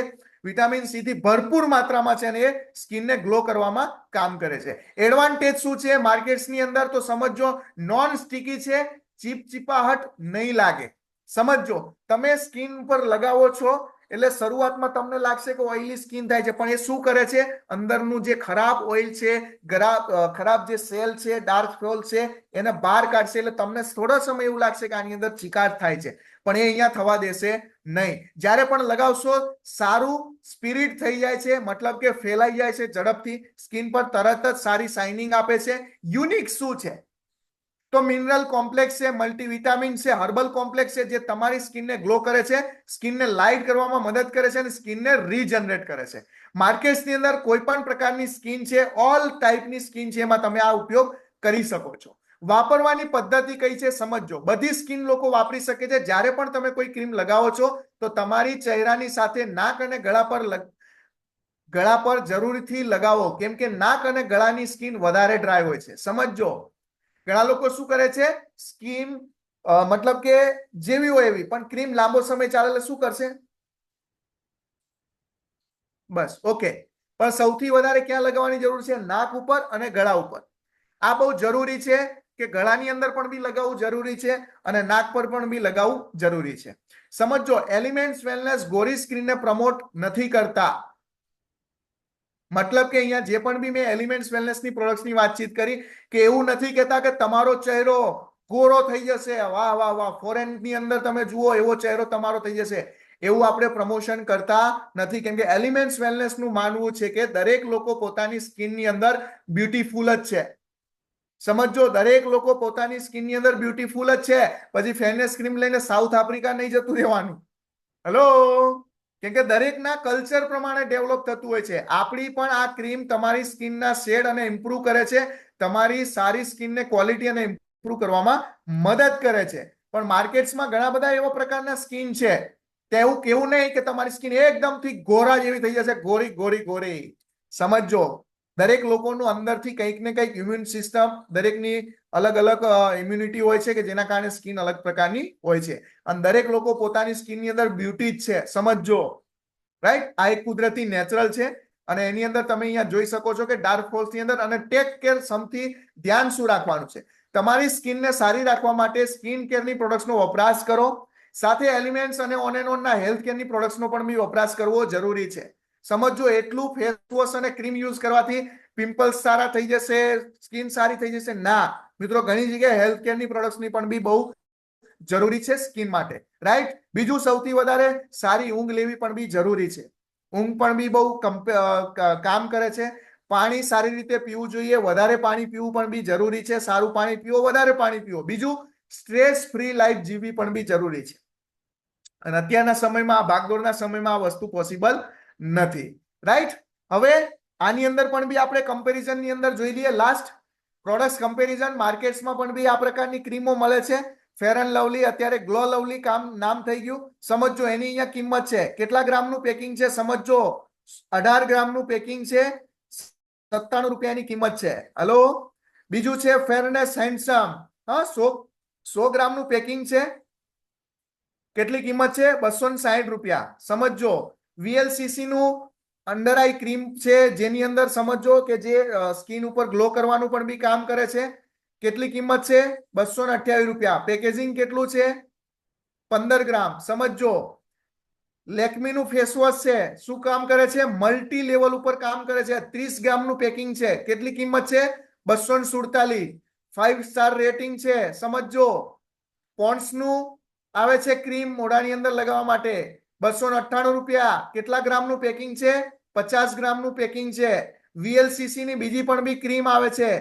વિટામિન સી થી ભરપૂર માત્રામાં છે અને એ સ્કિનને ગ્લો કરવામાં કામ કરે છે. એડવાન્ટેજ શું છે માર્કેટ્સની અંદર? તો સમજો, નોન સ્ટિકી છે, ચીપચીપાહટ નહીં લાગે. સમજો, તમે સ્કિન પર લગાવો છો એટલે શરૂઆતમાં તમને લાગશે કે ઓઇલી સ્કિન થાય છે, પણ એ શું કરે છે? અંદરનું જે ખરાબ ઓઇલ છે, ખરાબ જે સેલ છે, ડાર્ક સોલ છે, એને બહાર કાઢશે. એટલે તમને થોડો સમય એવું લાગશે કે આની અંદર ચીકાશ થાય છે, પણ એ અહીંયા થવા દેશે નહીં. જ્યારે પણ લગાવશો સારું સ્પિરિટ થઈ જાય છે, મતલબ કે ફેલાઈ જાય છે ઝડપથી સ્કિન પર, તરત જ સારી શાઇનિંગ આપે છે. યુનિક શું છે? તો મિનરલ કોમ્પ્લેક્સ છે, મલ્ટીવિટામિન છે, હર્બલ કોમ્પ્લેક્સ છે, જે તમારી સ્કિનને ગ્લો કરે છે, સ્કિનને લાઇટ કરવામાં મદદ કરે છે અને સ્કિનને રીજનરેટ કરે છે. માર્કેટની અંદર કોઈ પણ પ્રકારની સ્કિન છે, ઓલ ટાઈપની સ્કિન છે, એમાં તમે આ ઉપયોગ કરી શકો છો. વાપરવાની પદ્ધતિ કઈ છે સમજો. બધી સ્કિન લોકો વાપરી શકે છે. જ્યારે પણ તમે કોઈ ક્રીમ લગાવો છો તો તમારી ચહેરાની સાથે નાક અને ગળા પર જરૂરથી લગાવો, કેમ કે નાક અને ગળાની સ્કિન વધારે ડ્રાય હોય છે. સમજો, ઘણા લોકો શું કરે છે, સ્કિન મતલબ કે જેવી હોય એવી, પણ ક્રીમ લાંબો સમય ચાલે એટલે શું કરશે? બસ ઓકે. પણ સૌથી વધારે ક્યાં લગાવવાની જરૂર છે? નાક ઉપર અને ગળા ઉપર. આ બહુ જરૂરી છે કે ગળાની અંદર પણ બી લગાવવું જરૂરી છે અને નાક પર પણ બી લગાવવું જરૂરી છે. સમજો, એલિમેન્ટ્સ વેલનેસ ગોરી સ્કિનને પ્રમોટ નથી કરતા. મતલબ કે અહીંયા જે પણ બી મેં એલિમેન્ટ્સ વેલનેસની પ્રોડક્ટ્સની વાતચીત કરી કે એવું નથી કહેતા કે તમારો ચહેરો ગોરો થઈ જશે, વાહ વાહ વાહ, ફોરેન ની અંદર તમે જુઓ એવો ચહેરો તમારો થઈ જશે. એવું આપણે પ્રમોશન કરતા નથી, કેમ કે એલિમેન્ટ્સ વેલનેસ નું માનવું છે કે દરેક લોકો પોતાની સ્કિન ની અંદર બ્યુટીફુલ જ છે. સમજો, દરેક લોકો પોતાની સ્કિન ની અંદર બ્યુટીફુલ જ છે. પછી ફેરનેસ ક્રીમ લઈને સાઉથ આફ્રિકા નહીં જતું રહેવાનું. હેલો, કેમ કે દરેકના કલ્ચર પ્રમાણે ડેવલપ થતું હોય છે. આપણી પણ આ ક્રીમ તમારી સ્કિનના શેડ અને ઇમ્પ્રુવ કરે છે, તમારી સારી સ્કિનને ક્વોલિટી અને ઇમ્પ્રુવ કરવામાં મદદ કરે છે. પણ માર્કેટ્સમાં ઘણા બધા એવા પ્રકારના સ્કિન છે, તેવું કેવું નહીં કે તમારી સ્કિન એકદમથી ગોરા જેવી થઈ જશે, ગોરી ગોરી ગોરી. સમજો, દરેક લોકોનું અંદરથી કંઈક ને કંઈક ઇમ્યુન સિસ્ટમ, દરેકની અલગ અલગ ઇમ્યુનિટી હોય છે કે જેના કારણે સ્કિન અલગ પ્રકારની હોય છે. અને દરેક લોકો પોતાની સ્કિનની અંદર બ્યુટી જ છે, સમજો, રાઈટ? આ એક કુદરતી નેચરલ છે. અને એની અંદર તમે અહીંયા જોઈ શકો છો કે ડાર્ક ફોલ્સ ની અંદર, અને ટેક કેર સમથી ધ્યાન શું રાખવાનું છે? તમારી સ્કિનને સારી રાખવા માટે સ્કિન કેરની પ્રોડક્ટ્સનો વપરાશ કરો, સાથે એલિમેન્ટ્સ અને ઓન એન્ડ ઓનના હેલ્થ કેરની પ્રોડક્ટ્સનો પણ બી વપરાશ કરવો જરૂરી છે. સમજો, એટલું ફેસ વોશ અને ક્રીમ યુઝ કરવાથી પિમ્પલ્સ સારા થઈ જશે, સ્કિન સારી થઈ જશે? ના મિત્રો, ઘણી જગ્યાએ હેલ્થ કેરની પ્રોડક્ટ્સની પણ બી બહુ જરૂરી છે સ્કિન માટે, રાઈટ? બીજું, સૌથી વધારે સારી ઊંઘ લેવી પણ બી જરૂરી છે. ઊંઘ પણ બી બહુ કામ કરે છે. પાણી સારી રીતે પીવું જોઈએ, વધારે પાણી પીવું પણ બી જરૂરી છે. સારું પાણી પીવો, વધારે પાણી પીવો. બીજું, સ્ટ્રેસ ફ્રી લાઈફ જીવવી પણ બી જરૂરી છે. અને અત્યારના સમયમાં, ભાગદોડના સમયમાં આ વસ્તુ પોસિબલ નથી, રાઈટ? હવે આની અંદર પણ બી આપણે કમ્પેરિઝન ની અંદર જોઈ લઈએ. Last product comparison. માર્કેટ્સમાં પણ બી આ પ્રકારની ક્રીમો મળે છે. ફેર એન્ડ લવલી, અત્યારે ગ્લો લવલી નામ થઈ ગયું. સમજો, એની અહીંયા કિંમત છે, કેટલા ગ્રામનું પેકિંગ છે સમજો, 18 ગ્રામનું પેકિંગ છે, 97 રૂપિયાની કિંમત છે. હલો. બીજું છે ફેરનેસ હેન્ડસમ, હા, 100 ગ્રામનું પેકિંગ છે, કેટલી કિંમત છે? 260 રૂપિયા. સમજો, વીએલસીસી નું અંડર આઈ ક્રીમ છે, જેની અંદર સમજો કે જે સ્કિન ઉપર ગ્લો કરવાનું પણ બી કામ કરે છે. કેટલી કિંમત છે? 228 રૂપિયા. પેકેજિંગ કેટલું છે? 15 ગ્રામ. સમજો, લેક્મીનું ફેસ વોશ છે, શું કામ કરે છે? મલ્ટી લેવલ ઉપર કામ કરે છે. 30 ગ્રામનું પેકિંગ છે, કેટલી કિંમત છે? 247. 5 સ્ટાર રેટિંગ છે. સમજો, પોન્ડ્સનું આવે છે ક્રીમ મોઢાની અંદર લગાવવા માટે, 298 રૂપિયા. કેટલા ગ્રામનું પેકિંગ છે? 50 ગ્રામનું પેકિંગ છે. વીએલસીસી ની બીજી પણ બી ક્રીમ આવે છે,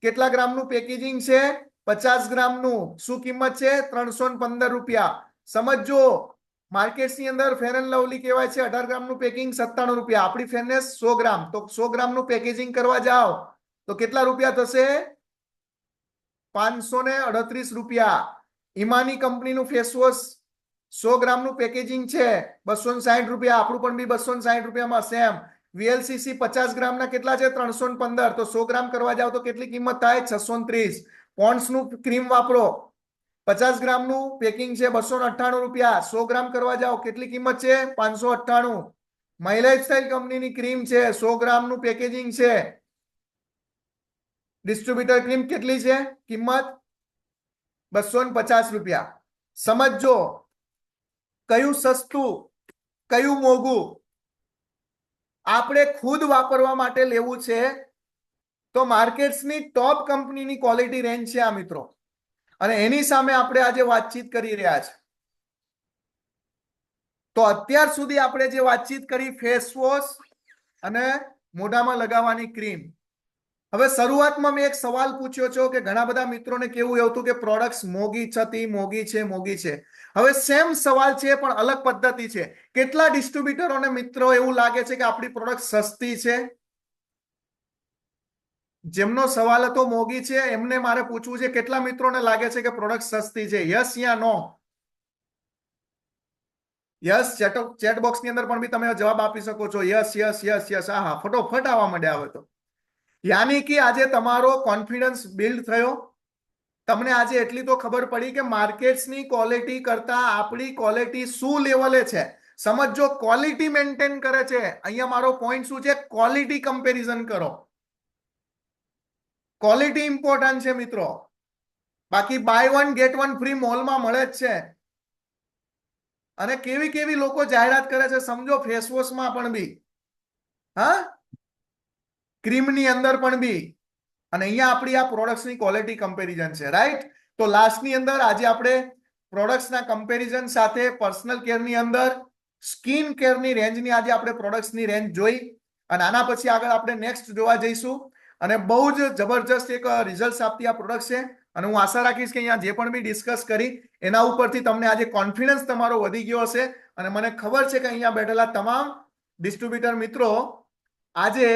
કેટલા ગ્રામનું પેકેજિંગ છે? 50 ગ્રામનું. શું કિંમત છે? 315 રૂપિયા. સમજો, માર્કેટ્સ ની અંદર ફેર એન્ડ લવલી કહેવાય છે, 18 ગ્રામનું પેકિંગ 97 રૂપિયા. આપણી ફેરનેસ 100 ગ્રામ, તો 100 ગ્રામનું પેકેજિંગ કરવા જાઓ તો કેટલા રૂપિયા થશે? 538 રૂપિયા. ઇમાની કંપનીનું ફેસ વોશ 100 ગ્રામનું પેકેજિંગ છે, 260 રૂપિયા. આપણું પણ બી 260 રૂપિયામાં સેમ. વીએલસીસી 50 ગ્રામના કેટલા છે? 315. તો 100 ગ્રામ કરવા જાવ તો કેટલી કિંમત થાય? 630. પોન્ડ્સનું ક્રીમ વાપરો, 50 ગ્રામનું પેકિંગ છે, 298 રૂપિયા. 100 ગ્રામ કરવા જાઓ, કેટલી કિંમત છે? 598. માય લાઇફસ્ટાઇલ કંપનીની ક્રીમ છે, 100 ગ્રામનું પેકેજિંગ છે, ડિસ્ટ્રીબ્યુટર ક્રીમ કેટલી છે કિંમત? 250 રૂપિયા. સમજો, કયું સસ્તું, કયું મોંઘું? આપણે ખુદ વાપરવા માટે લેવું છે તો માર્કેટ્સની ટોપ કંપનીની ક્વોલિટી રેન્જ છે આ મિત્રો, અને એની સામે આપણે આજે વાતચીત કરી રહ્યા છે. તો અત્યાર સુધી આપણે જે વાતચીત કરી ફેસ વોશ અને મોઢામાં લગાવવાની ક્રીમ. હવે શરૂઆતમાં મેં એક સવાલ પૂછ્યો છે કે ઘણા બધા મિત્રોને કેવું એવું હતું કે પ્રોડક્ટ્સ મોંઘી છતી, મોંઘી છે, મોંઘી છે. હવે સેમ સવાલ છે પણ અલગ પદ્ધતિ છે. કેટલા ડિસ્ટ્રીબ્યુટરોને મિત્રો એવું લાગે છે કે આપણી પ્રોડક્ટ સસ્તી છે? જેમનો સવાલ હતો મોંઘી છે, એમને મારે પૂછવું છે કેટલા મિત્રોને લાગે છે કે પ્રોડક્ટ સસ્તી છે? યસ યા નો? યસ, ચેટ બોક્સ ની અંદર પણ બી તમે જવાબ આપી શકો છો. Yes yes yes yes. હા, ફટોફટ આવવા માંડ્યા હવે તો. યાની કે આજે તમારો કોન્ફિડન્સ બિલ્ડ થયો. તમને આજે એટલી તો ખબર પડી કે માર્કેટ્સની ક્વોલિટી કરતા આપણી ક્વોલિટી શું લેવલે છે. સમજો, ક્વોલિટી મેન્ટેન કરે છે. અહીંયા મારો પોઈન્ટ શું છે? ક્વોલિટી કમ્પેરિઝન કરો. ક્વોલિટી ઇમ્પોર્ટન્ટ છે મિત્રો. બાકી buy one get one free મોલમાં મળે જ છે. અને કેવી કેવી લોકો જાહેરાત કરે છે સમજો, ફેસ વોશમાં પણ બી, હા, ક્રીમની અંદર પણ બી. અને અહીંયા આપણી આ પ્રોડક્ટ્સની ક્વોલિટી કમ્પેરિઝન છે, રાઈટ? તો લાસ્ટની અંદર આજે આપણે પ્રોડક્ટ્સના કમ્પેરિઝન સાથે પર્સનલ કેરની અંદર સ્કિન કેરની રેન્જની આજે આપણે પ્રોડક્ટ્સની રેન્જ જોઈ અને આના પછી આગળ આપણે નેક્સ્ટ જોવા જઈશું અને બહુ જ જબરજસ્ત એક રિઝલ્ટ આપતી આ પ્રોડક્ટ છે અને હું આશા રાખીશ કે અહીંયા જે પણ બી ડિસ્કસ કરી એના ઉપરથી તમને આજે કોન્ફિડન્સ તમારો વધી ગયો હશે અને મને ખબર છે કે અહીંયા બેઠેલા તમામ ડિસ્ટ્રીબ્યુટર મિત્રો આજે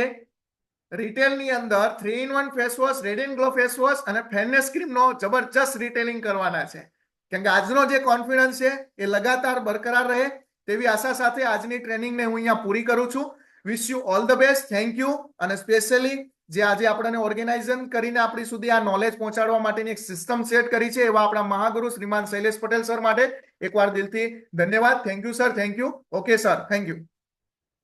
રિટેલની અંદર 3-in-1 face wash, red and glow face wash અને ફેરનેસ ક્રીમનો જબરજસ્ત રિટેલિંગ કરવાના છે કેમ કે આજનો જે કોન્ફિડન્સ છે એ લગાતાર બરકરાર રહે તેવી આશા સાથે આજની ટ્રેનિંગને હું અહીંયા પૂરી કરું છું. Wish you all the best. Thank you. અને સ્પેશિયલી જે આજે આપણને ઓર્ગેનાઇઝેશન કરીને આપણી સુધી આ નોલેજ પહોંચાડવા માટેની એક સિસ્ટમ સેટ કરી છે એવા આપણા મહાગુરુ શ્રીમાન શૈલેષ પટેલ સર માટે એકવાર દિલથી ધન્યવાદ. Thank you sir. Thank you. Okay sir. Thank you.